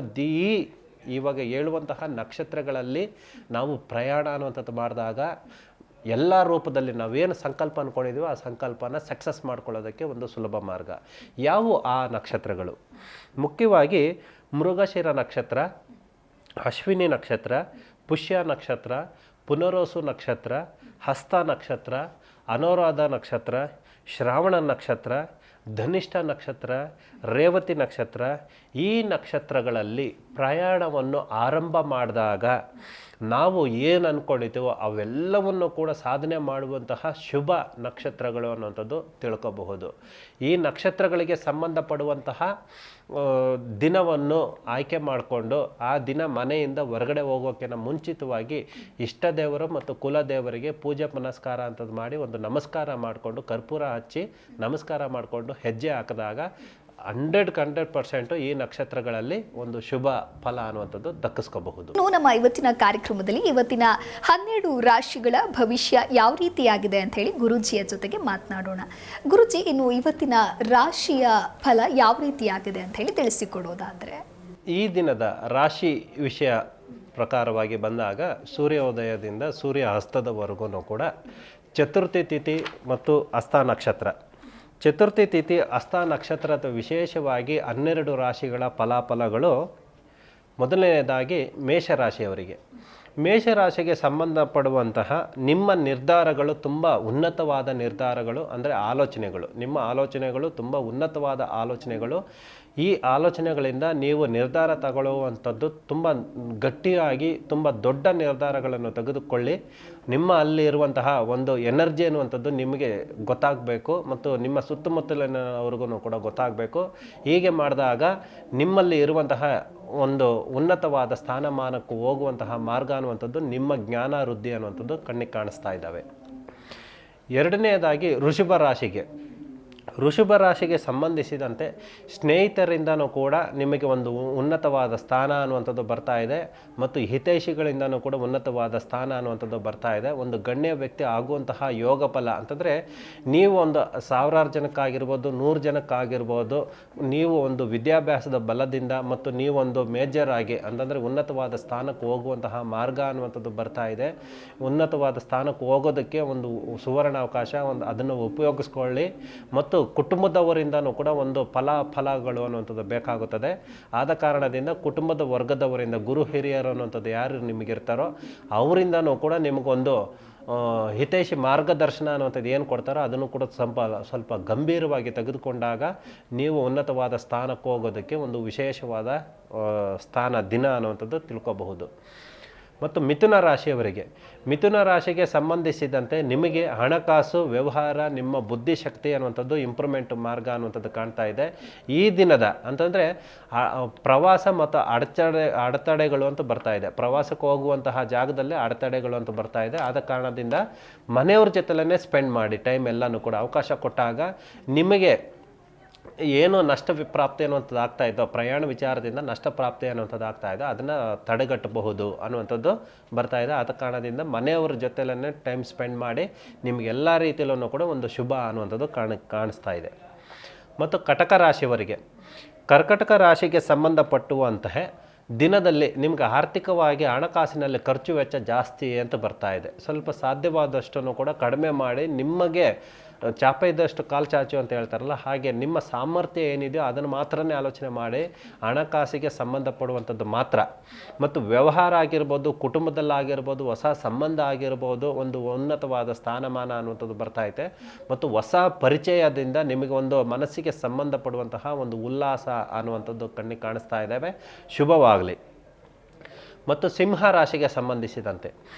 Speaker 2: ಇವಾಗ ಹೇಳುವಂತಹ ನಕ್ಷತ್ರಗಳಲ್ಲಿ ನಾವು ಪ್ರಯಾಣ ಅನ್ನುವಂಥದ್ದು ಮಾಡಿದಾಗ ಎಲ್ಲ ರೂಪದಲ್ಲಿ ನಾವೇನು ಸಂಕಲ್ಪ ಅಂದ್ಕೊಂಡಿದ್ದೀವೋ ಆ ಸಂಕಲ್ಪನ ಸಕ್ಸಸ್ ಮಾಡ್ಕೊಳ್ಳೋದಕ್ಕೆ ಒಂದು ಸುಲಭ ಮಾರ್ಗ. ಯಾವುವು ಆ ನಕ್ಷತ್ರಗಳು? ಮುಖ್ಯವಾಗಿ ಮೃಗಶಿರ ನಕ್ಷತ್ರ, ಅಶ್ವಿನಿ ನಕ್ಷತ್ರ, ಪುಷ್ಯ ನಕ್ಷತ್ರ, ಪುನರೋಸು ನಕ್ಷತ್ರ, ಹಸ್ತ ನಕ್ಷತ್ರ, ಅನುರಾಧ ನಕ್ಷತ್ರ, ಶ್ರಾವಣ ನಕ್ಷತ್ರ, ಧನಿಷ್ಠ ನಕ್ಷತ್ರ, ರೇವತಿ ನಕ್ಷತ್ರ. ಈ ನಕ್ಷತ್ರಗಳಲ್ಲಿ ಪ್ರಯಾಣವನ್ನು ಆರಂಭ ಮಾಡಿದಾಗ ನಾವು ಏನು ಅಂದ್ಕೊಂಡಿದ್ದೀವೋ ಅವೆಲ್ಲವನ್ನು ಕೂಡ ಸಾಧನೆ ಮಾಡುವಂತಹ ಶುಭ ನಕ್ಷತ್ರಗಳು ಅನ್ನುವಂಥದ್ದು ತಿಳ್ಕೋಬಹುದು. ಈ ನಕ್ಷತ್ರಗಳಿಗೆ ಸಂಬಂಧಪಡುವಂತಹ ದಿನವನ್ನು ಆಯ್ಕೆ ಮಾಡಿಕೊಂಡು ಆ ದಿನ ಮನೆಯಿಂದ ಹೊರಗಡೆ ಹೋಗೋಕ್ಕಿಂತ ಮುಂಚಿತವಾಗಿ ಇಷ್ಟ ದೇವರು ಮತ್ತು ಕುಲದೇವರಿಗೆ ಪೂಜೆ ಪುನಸ್ಕಾರ ಅಂತದ್ದು ಮಾಡಿ ಒಂದು ನಮಸ್ಕಾರ ಮಾಡಿಕೊಂಡು, ಕರ್ಪೂರ ಹಚ್ಚಿ ನಮಸ್ಕಾರ ಮಾಡಿಕೊಂಡು ಹೆಜ್ಜೆ ಹಾಕಿದಾಗ 100% ಈ ನಕ್ಷತ್ರಗಳಲ್ಲಿ ಒಂದು ಶುಭ ಫಲ ಅನ್ನುವಂಥದ್ದು ದಕ್ಕಿಸ್ಕೋಬಹುದು.
Speaker 1: ನಮ್ಮ ಇವತ್ತಿನ ಕಾರ್ಯಕ್ರಮದಲ್ಲಿ ಇವತ್ತಿನ 12 ರಾಶಿಗಳ ಭವಿಷ್ಯ ಯಾವ ರೀತಿಯಾಗಿದೆ ಅಂತ ಹೇಳಿ ಗುರೂಜಿಯ ಜೊತೆಗೆ ಮಾತನಾಡೋಣ. ಗುರೂಜಿ, ಇನ್ನು ಇವತ್ತಿನ ರಾಶಿಯ ಫಲ ಯಾವ ರೀತಿಯಾಗಿದೆ ಅಂತ ಹೇಳಿ ತಿಳಿಸಿಕೊಡೋದಾದ್ರೆ?
Speaker 2: ಈ ದಿನದ ರಾಶಿ ವಿಷಯ ಪ್ರಕಾರವಾಗಿ ಬಂದಾಗ ಸೂರ್ಯೋದಯದಿಂದ ಸೂರ್ಯ ಅಸ್ತದವರೆಗೂ ಕೂಡ ಚತುರ್ಥಿ ತಿಥಿ ಮತ್ತು ಹಸ್ತ ನಕ್ಷತ್ರ. ಚತುರ್ಥಿ ತಿಥಿ ಹಸ್ತ ನಕ್ಷತ್ರದ ವಿಶೇಷವಾಗಿ 12 ರಾಶಿಗಳ ಫಲಾಫಲಗಳು. ಮೊದಲನೆಯದಾಗಿ ಮೇಷರಾಶಿಯವರಿಗೆ. ಮೇಷರಾಶಿಗೆ ಸಂಬಂಧಪಡುವಂತಹ ನಿಮ್ಮ ನಿರ್ಧಾರಗಳು ತುಂಬ ಉನ್ನತವಾದ ನಿರ್ಧಾರಗಳು, ಅಂದರೆ ಆಲೋಚನೆಗಳು. ನಿಮ್ಮ ಆಲೋಚನೆಗಳು ತುಂಬ ಉನ್ನತವಾದ ಆಲೋಚನೆಗಳು. ಈ ಆಲೋಚನೆಗಳಿಂದ ನೀವು ನಿರ್ಧಾರ ತಗೊಳ್ಳುವಂಥದ್ದು ತುಂಬ ಗಟ್ಟಿಯಾಗಿ ತುಂಬ ದೊಡ್ಡ ನಿರ್ಧಾರಗಳನ್ನು ತೆಗೆದುಕೊಳ್ಳಿ. ನಿಮ್ಮ ಅಲ್ಲಿ ಇರುವಂತಹ ಒಂದು ಎನರ್ಜಿ ಅನ್ನುವಂಥದ್ದು ನಿಮಗೆ ಗೊತ್ತಾಗಬೇಕು ಮತ್ತು ನಿಮ್ಮ ಸುತ್ತಮುತ್ತಲಿನವ್ರಿಗೂ ಕೂಡ ಗೊತ್ತಾಗಬೇಕು. ಹೀಗೆ ಮಾಡಿದಾಗ ನಿಮ್ಮಲ್ಲಿ ಇರುವಂತಹ ಒಂದು ಉನ್ನತವಾದ ಸ್ಥಾನಮಾನಕ್ಕೆ ಹೋಗುವಂತಹ ಮಾರ್ಗ ಅನ್ನುವಂಥದ್ದು, ನಿಮ್ಮ ಜ್ಞಾನ ವೃದ್ಧಿ ಅನ್ನುವಂಥದ್ದು ಕಣ್ಣಿಗೆ ಕಾಣಿಸ್ತಾ ಇದ್ದಾವೆ. ಎರಡನೆಯದಾಗಿ ವೃಷಭ ರಾಶಿಗೆ ಸಂಬಂಧಿಸಿದಂತೆ ಸ್ನೇಹಿತರಿಂದನೂ ಕೂಡ ನಿಮಗೆ ಒಂದು ಉನ್ನತವಾದ ಸ್ಥಾನ ಅನ್ನುವಂಥದ್ದು ಬರ್ತಾ ಇದೆ ಮತ್ತು ಹಿತೈಷಿಗಳಿಂದನೂ ಕೂಡ ಉನ್ನತವಾದ ಸ್ಥಾನ ಅನ್ನುವಂಥದ್ದು ಬರ್ತಾ ಇದೆ. ಒಂದು ಗಣ್ಯ ವ್ಯಕ್ತಿ ಆಗುವಂತಹ ಯೋಗ ಫಲ ಅಂತಂದರೆ, ನೀವು ಒಂದು 1000 ಜನಕ್ಕಾಗಿರ್ಬೋದು, 100 ಜನಕ್ಕಾಗಿರ್ಬೋದು, ನೀವು ಒಂದು ವಿದ್ಯಾಭ್ಯಾಸದ ಬಲದಿಂದ ಮತ್ತು ನೀವೊಂದು ಮೇಜರ್ ಆಗಿ ಅಂತಂದರೆ ಉನ್ನತವಾದ ಸ್ಥಾನಕ್ಕೆ ಹೋಗುವಂತಹ ಮಾರ್ಗ ಅನ್ನುವಂಥದ್ದು ಬರ್ತಾ ಇದೆ. ಉನ್ನತವಾದ ಸ್ಥಾನಕ್ಕೆ ಹೋಗೋದಕ್ಕೆ ಒಂದು ಸುವರ್ಣಾವಕಾಶ, ಅದನ್ನು ಉಪಯೋಗಿಸ್ಕೊಳ್ಳಿ. ಮತ್ತು ಕುಟುಂಬದವರಿಂದನೂ ಕೂಡ ಒಂದು ಫಲಗಳು ಅನ್ನುವಂಥದ್ದು ಬೇಕಾಗುತ್ತದೆ. ಆದ ಕಾರಣದಿಂದ ಕುಟುಂಬದ ವರ್ಗದವರಿಂದ, ಗುರು ಹಿರಿಯರು ಅನ್ನುವಂಥದ್ದು ಯಾರು ನಿಮಗಿರ್ತಾರೋ ಅವರಿಂದನೂ ಕೂಡ ನಿಮಗೊಂದು ಹಿತೈಷಿ ಮಾರ್ಗದರ್ಶನ ಅನ್ನುವಂಥದ್ದು ಏನು ಕೊಡ್ತಾರೋ ಅದನ್ನು ಕೂಡ ಸ್ವಲ್ಪ ಗಂಭೀರವಾಗಿ ತೆಗೆದುಕೊಂಡಾಗ ನೀವು ಉನ್ನತವಾದ ಸ್ಥಾನಕ್ಕೆ ಹೋಗೋದಕ್ಕೆ ಒಂದು ವಿಶೇಷವಾದ ದಿನ ಅನ್ನುವಂಥದ್ದು ತಿಳ್ಕೋಬಹುದು. ಮತ್ತು ಮಿಥುನ ರಾಶಿಗೆ ಸಂಬಂಧಿಸಿದಂತೆ ನಿಮಗೆ ಹಣಕಾಸು ವ್ಯವಹಾರ, ನಿಮ್ಮ ಬುದ್ಧಿಶಕ್ತಿ ಅನ್ನುವಂಥದ್ದು ಇಂಪ್ರೂವ್ಮೆಂಟ್ ಮಾರ್ಗ ಅನ್ನುವಂಥದ್ದು ಕಾಣ್ತಾ ಇದೆ. ಈ ದಿನದ ಅಂತಂದರೆ ಪ್ರವಾಸ ಮತ್ತು ಅಡೆತಡೆಗಳು ಅಂತ ಬರ್ತಾ ಇದೆ. ಪ್ರವಾಸಕ್ಕೆ ಹೋಗುವಂತಹ ಜಾಗದಲ್ಲಿ ಅಡೆತಡೆಗಳು ಅಂತ ಬರ್ತಾ ಇದೆ. ಆದ ಕಾರಣದಿಂದ ಮನೆಯವ್ರ ಜೊತೆಲೇ ಸ್ಪೆಂಡ್ ಮಾಡಿ ಟೈಮ್ ಎಲ್ಲನೂ ಕೂಡ. ಅವಕಾಶ ಕೊಟ್ಟಾಗ ನಿಮಗೆ ಏನು ನಷ್ಟ ಪ್ರಾಪ್ತಿ ಅನ್ನುವಂಥದ್ದು ಆಗ್ತಾ ಇದ್ದೋ, ಪ್ರಯಾಣ ವಿಚಾರದಿಂದ ನಷ್ಟ ಪ್ರಾಪ್ತಿ ಅನ್ನುವಂಥದ್ದು ಆಗ್ತಾ ಇದೆ, ಅದನ್ನು ತಡೆಗಟ್ಟಬಹುದು ಅನ್ನುವಂಥದ್ದು ಬರ್ತಾ ಇದೆ. ಆದ ಕಾರಣದಿಂದ ಮನೆಯವ್ರ ಜೊತೆಲೇ ಟೈಮ್ ಸ್ಪೆಂಡ್ ಮಾಡಿ ನಿಮಗೆಲ್ಲ ರೀತಿಯಲ್ಲೂ ಕೂಡ ಒಂದು ಶುಭ ಅನ್ನುವಂಥದ್ದು ಕಾಣಿಸ್ತಾ ಇದೆ. ಮತ್ತು ಕರ್ಕಟಕ ರಾಶಿಗೆ ಸಂಬಂಧಪಟ್ಟುವಂತಹ ದಿನದಲ್ಲಿ ನಿಮ್ಗೆ ಆರ್ಥಿಕವಾಗಿ ಹಣಕಾಸಿನಲ್ಲಿ ಖರ್ಚು ವೆಚ್ಚ ಜಾಸ್ತಿ ಅಂತ ಬರ್ತಾ ಇದೆ. ಸ್ವಲ್ಪ ಸಾಧ್ಯವಾದಷ್ಟನ್ನು ಕೂಡ ಕಡಿಮೆ ಮಾಡಿ, ನಿಮಗೆ ಚಾಪ ಇದ್ದಷ್ಟು ಕಾಲು ಚಾಚು ಅಂತ ಹೇಳ್ತಾರಲ್ಲ, ಹಾಗೆ ನಿಮ್ಮ ಸಾಮರ್ಥ್ಯ ಏನಿದೆಯೋ ಅದನ್ನು ಮಾತ್ರನೇ ಆಲೋಚನೆ ಮಾಡಿ ಹಣಕಾಸಿಗೆ ಸಂಬಂಧಪಡುವಂಥದ್ದು ಮಾತ್ರ. ಮತ್ತು ವ್ಯವಹಾರ ಆಗಿರ್ಬೋದು, ಕುಟುಂಬದಲ್ಲಾಗಿರ್ಬೋದು, ಹೊಸ ಸಂಬಂಧ ಆಗಿರ್ಬೋದು, ಒಂದು ಉನ್ನತವಾದ ಸ್ಥಾನಮಾನ ಅನ್ನುವಂಥದ್ದು ಬರ್ತಾ ಇದೆ. ಮತ್ತು ಹೊಸ ಪರಿಚಯದಿಂದ ನಿಮಗೆ ಒಂದು ಮನಸ್ಸಿಗೆ ಸಂಬಂಧಪಡುವಂತಹ ಒಂದು ಉಲ್ಲಾಸ ಅನ್ನುವಂಥದ್ದು ಕಣ್ಣಿಗೆ ಕಾಣಿಸ್ತಾ ಇದ್ದಾವೆ. ಶುಭವಾಗಲಿ. ಮತ್ತು ಸಿಂಹರಾಶಿಗೆ ಸಂಬಂಧಿಸಿದಂತೆ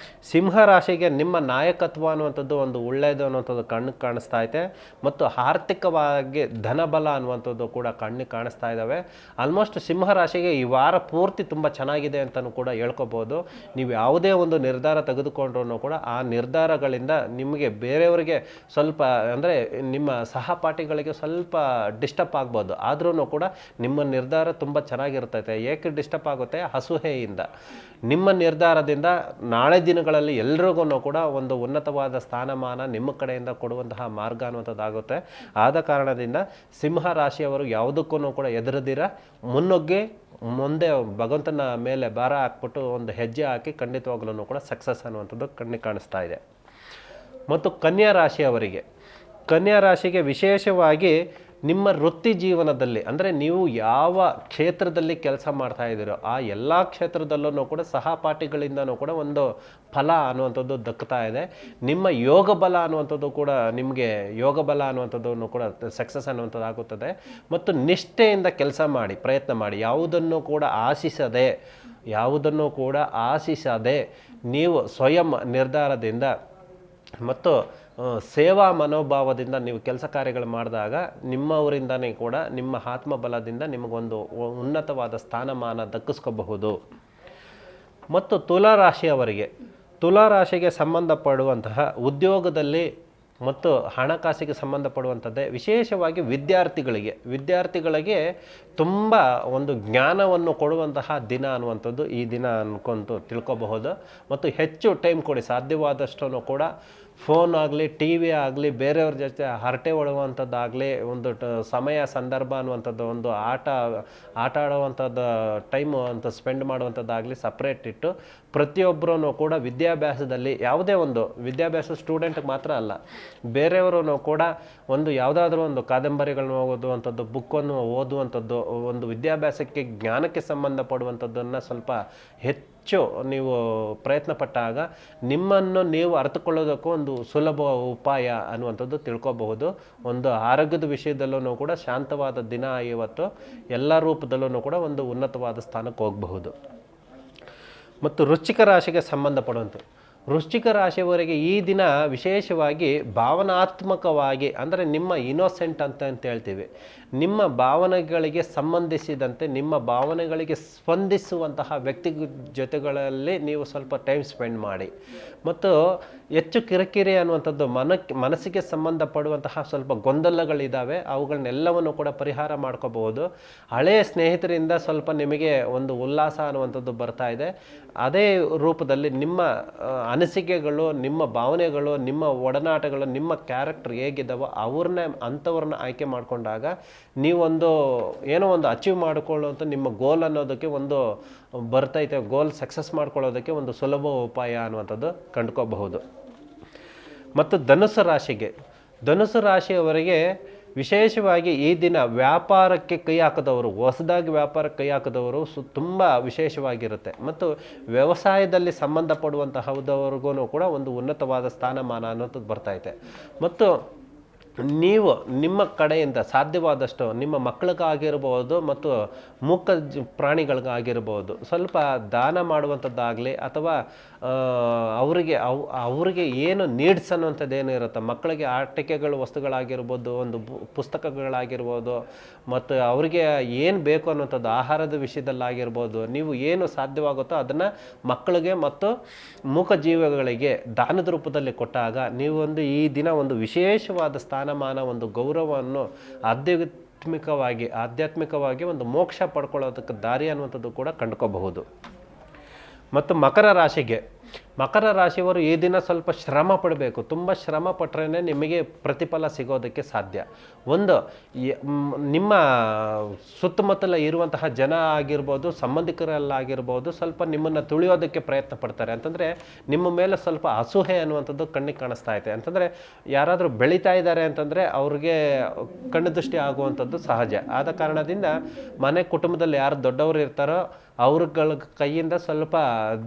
Speaker 2: ಸಿಂಹರಾಶಿಗೆ ನಿಮ್ಮ ನಾಯಕತ್ವ ಅನ್ನುವಂಥದ್ದು ಒಂದು ಒಳ್ಳೆಯದು ಅನ್ನುವಂಥದ್ದು ಕಣ್ಣಿಗೆ ಕಾಣಿಸ್ತಾ ಇದೆ. ಮತ್ತು ಆರ್ಥಿಕವಾಗಿ ಧನಬಲ ಅನ್ನುವಂಥದ್ದು ಕೂಡ ಕಣ್ಣಿಗೆ ಕಾಣಿಸ್ತಾ ಇದ್ದಾವೆ. ಆಲ್ಮೋಸ್ಟ್ ಸಿಂಹರಾಶಿಗೆ ಈ ವಾರ ಪೂರ್ತಿ ತುಂಬ ಚೆನ್ನಾಗಿದೆ ಅಂತಲೂ ಕೂಡ ಹೇಳ್ಕೊಬೋದು. ನೀವು ಯಾವುದೇ ಒಂದು ನಿರ್ಧಾರ ತೆಗೆದುಕೊಂಡ್ರೂ ಕೂಡ ಆ ನಿರ್ಧಾರಗಳಿಂದ ನಿಮಗೆ ಬೇರೆಯವರಿಗೆ ಸ್ವಲ್ಪ ಅಂದರೆ ನಿಮ್ಮ ಸಹಪಾಠಿಗಳಿಗೆ ಸ್ವಲ್ಪ ಡಿಸ್ಟರ್ಬ್ ಆಗ್ಬೋದು. ಆದ್ರೂ ಕೂಡ ನಿಮ್ಮ ನಿರ್ಧಾರ ತುಂಬ ಚೆನ್ನಾಗಿರ್ತೈತೆ. ಏಕೆ ಡಿಸ್ಟರ್ಬ್ ಆಗುತ್ತೆ? ಅಸೂಹೆಯಿಂದ. ನಿಮ್ಮ ನಿರ್ಧಾರದಿಂದ ನಾಳೆ ದಿನಗಳಲ್ಲಿ ಎಲ್ರಿಗೂ ಕೂಡ ಒಂದು ಉನ್ನತವಾದ ಸ್ಥಾನಮಾನ ನಿಮ್ಮ ಕಡೆಯಿಂದ ಕೊಡುವಂತಹ ಮಾರ್ಗ ಅನ್ನುವಂಥದ್ದಾಗುತ್ತೆ. ಆದ ಕಾರಣದಿಂದ ಸಿಂಹ ರಾಶಿಯವರು ಯಾವುದಕ್ಕೂ ಕೂಡ ಎದುರದಿರ ಮುನ್ನುಗ್ಗಿ ಮುಂದೆ ಭಗವಂತನ ಮೇಲೆ ಭಾರ ಹಾಕ್ಬಿಟ್ಟು ಒಂದು ಹೆಜ್ಜೆ ಹಾಕಿ ಖಂಡಿತವಾಗ್ಲೂ ಕೂಡ ಸಕ್ಸಸ್ ಅನ್ನುವಂಥದ್ದು ಕಣ್ಣಿಗೆ ಕಾಣಿಸ್ತಾ ಇದೆ. ಮತ್ತು ಕನ್ಯಾ ರಾಶಿಗೆ ವಿಶೇಷವಾಗಿ ನಿಮ್ಮ ವೃತ್ತಿ ಜೀವನದಲ್ಲಿ ಅಂದರೆ ನೀವು ಯಾವ ಕ್ಷೇತ್ರದಲ್ಲಿ ಕೆಲಸ ಮಾಡ್ತಾ ಇದ್ದೀರೋ ಆ ಎಲ್ಲ ಕ್ಷೇತ್ರದಲ್ಲೂ ಕೂಡ ಸಹಪಾಠಿಗಳಿಂದನೂ ಕೂಡ ಒಂದು ಫಲ ಅನ್ನುವಂಥದ್ದು ದಕ್ಕುತ್ತಾ ಇದೆ. ನಿಮ್ಮ ಯೋಗ ಬಲ ಅನ್ನುವಂಥದ್ದು ಕೂಡ ನಿಮಗೆ ಯೋಗ ಬಲ ಅನ್ನುವಂಥದ್ದನ್ನು ಕೂಡ ಸಕ್ಸಸ್ ಅನ್ನುವಂಥದ್ದು ಆಗುತ್ತದೆ. ಮತ್ತು ನಿಷ್ಠೆಯಿಂದ ಕೆಲಸ ಮಾಡಿ, ಪ್ರಯತ್ನ ಮಾಡಿ. ಯಾವುದನ್ನು ಕೂಡ ಆಶಿಸದೆ ನೀವು ಸ್ವಯಂ ನಿರ್ಧಾರದಿಂದ ಮತ್ತು ಸೇವಾ ಮನೋಭಾವದಿಂದ ನೀವು ಕೆಲಸ ಕಾರ್ಯಗಳು ಮಾಡಿದಾಗ ನಿಮ್ಮವರಿಂದನೇ ಕೂಡ ನಿಮ್ಮ ಆತ್ಮಬಲದಿಂದ ನಿಮಗೊಂದು ಉನ್ನತವಾದ ಸ್ಥಾನಮಾನ ದಕ್ಕಿಸ್ಕೋಬಹುದು. ಮತ್ತು ತುಲಾರಾಶಿಗೆ ಸಂಬಂಧಪಡುವಂತಹ ಉದ್ಯೋಗದಲ್ಲಿ ಮತ್ತು ಹಣಕಾಸಿಗೆ ಸಂಬಂಧಪಡುವಂಥದ್ದೇ ವಿಶೇಷವಾಗಿ ವಿದ್ಯಾರ್ಥಿಗಳಿಗೆ ತುಂಬ ಒಂದು ಜ್ಞಾನವನ್ನು ಕೊಡುವಂತಹ ದಿನ ಅನ್ನುವಂಥದ್ದು ಈ ದಿನ ಅನ್ಕೊಂತು ತಿಳ್ಕೊಬಹುದು. ಮತ್ತು ಹೆಚ್ಚು ಟೈಮ್ ಕೊಡಿ, ಸಾಧ್ಯವಾದಷ್ಟು ಕೂಡ ಫೋನ್ ಆಗಲಿ, ಟಿ ವಿ ಆಗಲಿ, ಬೇರೆಯವ್ರ ಜೊತೆ ಹರಟೆ ಹೊಡುವಂಥದ್ದಾಗಲಿ, ಒಂದು ಸಮಯ ಸಂದರ್ಭ ಅನ್ನುವಂಥದ್ದು, ಒಂದು ಆಟ ಆಡುವಂಥದ್ದು ಟೈಮು ಅಂತ ಸ್ಪೆಂಡ್ ಮಾಡುವಂಥದ್ದಾಗಲಿ ಸಪ್ರೇಟ್ ಇಟ್ಟು ಪ್ರತಿಯೊಬ್ಬರೂ ಕೂಡ ವಿದ್ಯಾಭ್ಯಾಸದಲ್ಲಿ ಯಾವುದೇ ಒಂದು ವಿದ್ಯಾಭ್ಯಾಸ ಸ್ಟೂಡೆಂಟ್ಗೆ ಮಾತ್ರ ಅಲ್ಲ, ಬೇರೆಯವರು ಕೂಡ ಒಂದು ಯಾವುದಾದ್ರೂ ಒಂದು ಕಾದಂಬರಿಗಳನ್ನ ಓದುವಂಥದ್ದು, ಬುಕ್ಕನ್ನು ಓದುವಂಥದ್ದು, ಒಂದು ವಿದ್ಯಾಭ್ಯಾಸಕ್ಕೆ ಜ್ಞಾನಕ್ಕೆ ಸಂಬಂಧಪಡುವಂಥದ್ದನ್ನು ಸ್ವಲ್ಪ ಹೆಚ್ಚು ನೀವು ಪ್ರಯತ್ನ ಪಟ್ಟಾಗ ನಿಮ್ಮನ್ನು ನೀವು ಅರ್ಥಕೊಳ್ಳೋದಕ್ಕೂ ಒಂದು ಸುಲಭ ಉಪಾಯ ಅನ್ನುವಂಥದ್ದು ತಿಳ್ಕೊಬಹುದು. ಒಂದು ಆರೋಗ್ಯದ ವಿಷಯದಲ್ಲೂ ಕೂಡ ಶಾಂತವಾದ ದಿನ ಇವತ್ತು ಎಲ್ಲ ರೂಪದಲ್ಲೂ ಕೂಡ ಒಂದು ಉನ್ನತವಾದ ಸ್ಥಾನಕ್ಕೆ ಹೋಗಬಹುದು. ಮತ್ತು ವೃಶ್ಚಿಕ ರಾಶಿಗೆ ಸಂಬಂಧಪಡುವಂಥ ವೃಶ್ಚಿಕ ರಾಶಿಯವರಿಗೆ ಈ ದಿನ ವಿಶೇಷವಾಗಿ ಭಾವನಾತ್ಮಕವಾಗಿ, ಅಂದರೆ ನಿಮ್ಮ ಇನೋಸೆಂಟ್ ಅಂತ ಹೇಳ್ತೀವಿ, ನಿಮ್ಮ ಭಾವನೆಗಳಿಗೆ ಸಂಬಂಧಿಸಿದಂತೆ ನಿಮ್ಮ ಭಾವನೆಗಳಿಗೆ ಸ್ಪಂದಿಸುವಂತಹ ವ್ಯಕ್ತಿ ಜೊತೆಗಳಲ್ಲಿ ನೀವು ಸ್ವಲ್ಪ ಟೈಮ್ ಸ್ಪೆಂಡ್ ಮಾಡಿ. ಮತ್ತು ಹೆಚ್ಚು ಕಿರಿಕಿರಿ ಅನ್ನುವಂಥದ್ದು ಮನಸ್ಸಿಗೆ ಸಂಬಂಧಪಡುವಂತಹ ಸ್ವಲ್ಪ ಗೊಂದಲಗಳಿದ್ದಾವೆ, ಅವುಗಳನ್ನೆಲ್ಲವನ್ನು ಕೂಡ ಪರಿಹಾರ ಮಾಡ್ಕೋಬಹುದು. ಹಳೆಯ ಸ್ನೇಹಿತರಿಂದ ಸ್ವಲ್ಪ ನಿಮಗೆ ಒಂದು ಉಲ್ಲಾಸ ಅನ್ನುವಂಥದ್ದು ಬರ್ತಾ ಇದೆ. ಅದೇ ರೂಪದಲ್ಲಿ ನಿಮ್ಮ ಅನಿಸಿಕೆಗಳು, ನಿಮ್ಮ ಭಾವನೆಗಳು, ನಿಮ್ಮ ಒಡನಾಟಗಳು, ನಿಮ್ಮ ಕ್ಯಾರೆಕ್ಟರ್ ಹೇಗಿದ್ದಾವೋ ಅಂಥವ್ರನ್ನ ಆಯ್ಕೆ ಮಾಡಿಕೊಂಡಾಗ ನೀವೊಂದು ಏನೋ ಒಂದು ಅಚೀವ್ ಮಾಡಿಕೊಳ್ಳುವಂಥ ನಿಮ್ಮ ಗೋಲ್ ಅನ್ನೋದಕ್ಕೆ ಒಂದು ಬರ್ತೈತೆ, ಗೋಲ್ ಸಕ್ಸಸ್ ಮಾಡ್ಕೊಳ್ಳೋದಕ್ಕೆ ಒಂದು ಸುಲಭ ಉಪಾಯ ಅನ್ನುವಂಥದ್ದು ಕಂಡುಕೋಬಹುದು. ಮತ್ತು ಧನುಸು ರಾಶಿಯವರಿಗೆ ವಿಶೇಷವಾಗಿ ಈ ದಿನ ವ್ಯಾಪಾರಕ್ಕೆ ಕೈ ಹಾಕಿದವರು, ಹೊಸದಾಗಿ ವ್ಯಾಪಾರಕ್ಕೆ ಕೈ ಹಾಕಿದವರು ತುಂಬ ವಿಶೇಷವಾಗಿರುತ್ತೆ. ಮತ್ತು ವ್ಯವಸಾಯದಲ್ಲಿ ಸಂಬಂಧಪಡುವಂತಹದವ್ರಿಗೂ ಕೂಡ ಒಂದು ಉನ್ನತವಾದ ಸ್ಥಾನಮಾನ ಅನ್ನೋದು ಬರ್ತೈತೆ. ಮತ್ತು ನೀವು ನಿಮ್ಮ ಕಡೆಯಿಂದ ಸಾಧ್ಯವಾದಷ್ಟು ನಿಮ್ಮ ಮಕ್ಕಳಿಗಾಗಿರ್ಬೋದು ಮತ್ತು ಮೂಕ ಪ್ರಾಣಿಗಳಿಗಾಗಿರ್ಬೋದು ಸ್ವಲ್ಪ ದಾನ ಮಾಡುವಂಥದ್ದಾಗಲಿ, ಅಥವಾ ಅವರಿಗೆ ಏನು ನೀಡ್ಸ್ ಅನ್ನುವಂಥದ್ದು ಏನು ಇರುತ್ತೆ, ಮಕ್ಕಳಿಗೆ ಆಟಿಕೆಗಳು ವಸ್ತುಗಳಾಗಿರ್ಬೋದು, ಒಂದು ಪುಸ್ತಕಗಳಾಗಿರ್ಬೋದು, ಮತ್ತು ಅವರಿಗೆ ಏನು ಬೇಕು ಅನ್ನುವಂಥದ್ದು ಆಹಾರದ ವಿಷಯದಲ್ಲಾಗಿರ್ಬೋದು, ನೀವು ಏನು ಸಾಧ್ಯವಾಗುತ್ತೋ ಅದನ್ನು ಮಕ್ಕಳಿಗೆ ಮತ್ತು ಮೂಕ ಜೀವಿಗಳಿಗೆ ದಾನದ ರೂಪದಲ್ಲಿ ಕೊಟ್ಟಾಗ ನೀವು ಈ ದಿನ ಒಂದು ವಿಶೇಷವಾದ ಸ್ಥಾನಮಾನ, ಒಂದು ಗೌರವವನ್ನು ಆಧ್ಯಾತ್ಮಿಕವಾಗಿ ಒಂದು ಮೋಕ್ಷ ಪಡ್ಕೊಳ್ಳೋದಕ್ಕೆ ದಾರಿ ಅನ್ನುವಂಥದ್ದು ಕೂಡ ಕಂಡುಕೋಬಹುದು. ಮತ್ತು ಮಕರ ರಾಶಿಯವರು ಈ ದಿನ ಸ್ವಲ್ಪ ಶ್ರಮ ಪಡಬೇಕು. ತುಂಬ ಶ್ರಮ ಪಟ್ಟರೆ ನಿಮಗೆ ಪ್ರತಿಫಲ ಸಿಗೋದಕ್ಕೆ ಸಾಧ್ಯ. ಒಂದು ನಿಮ್ಮ ಸುತ್ತಮುತ್ತಲ ಇರುವಂತಹ ಜನ ಆಗಿರ್ಬೋದು, ಸಂಬಂಧಿಕರಲ್ಲಾಗಿರ್ಬೋದು, ಸ್ವಲ್ಪ ನಿಮ್ಮನ್ನು ತುಳಿಯೋದಕ್ಕೆ ಪ್ರಯತ್ನ ಪಡ್ತಾರೆ. ಅಂತಂದರೆ ನಿಮ್ಮ ಮೇಲೆ ಸ್ವಲ್ಪ ಅಸೂಹೆ ಅನ್ನುವಂಥದ್ದು ಕಣ್ಣಿಗೆ ಕಾಣಿಸ್ತಾ ಇದೆ. ಅಂತಂದರೆ ಯಾರಾದರೂ ಬೆಳೀತಾ ಇದ್ದಾರೆ ಅಂತಂದರೆ ಅವ್ರಿಗೆ ಕಣ್ಣು ದೃಷ್ಟಿ ಆಗುವಂಥದ್ದು ಸಹಜ. ಆದ ಕಾರಣದಿಂದ ಮನೆ ಕುಟುಂಬದಲ್ಲಿ ಯಾರು ದೊಡ್ಡವರು ಇರ್ತಾರೋ ಅವ್ರಗಳ ಕೈಯಿಂದ ಸ್ವಲ್ಪ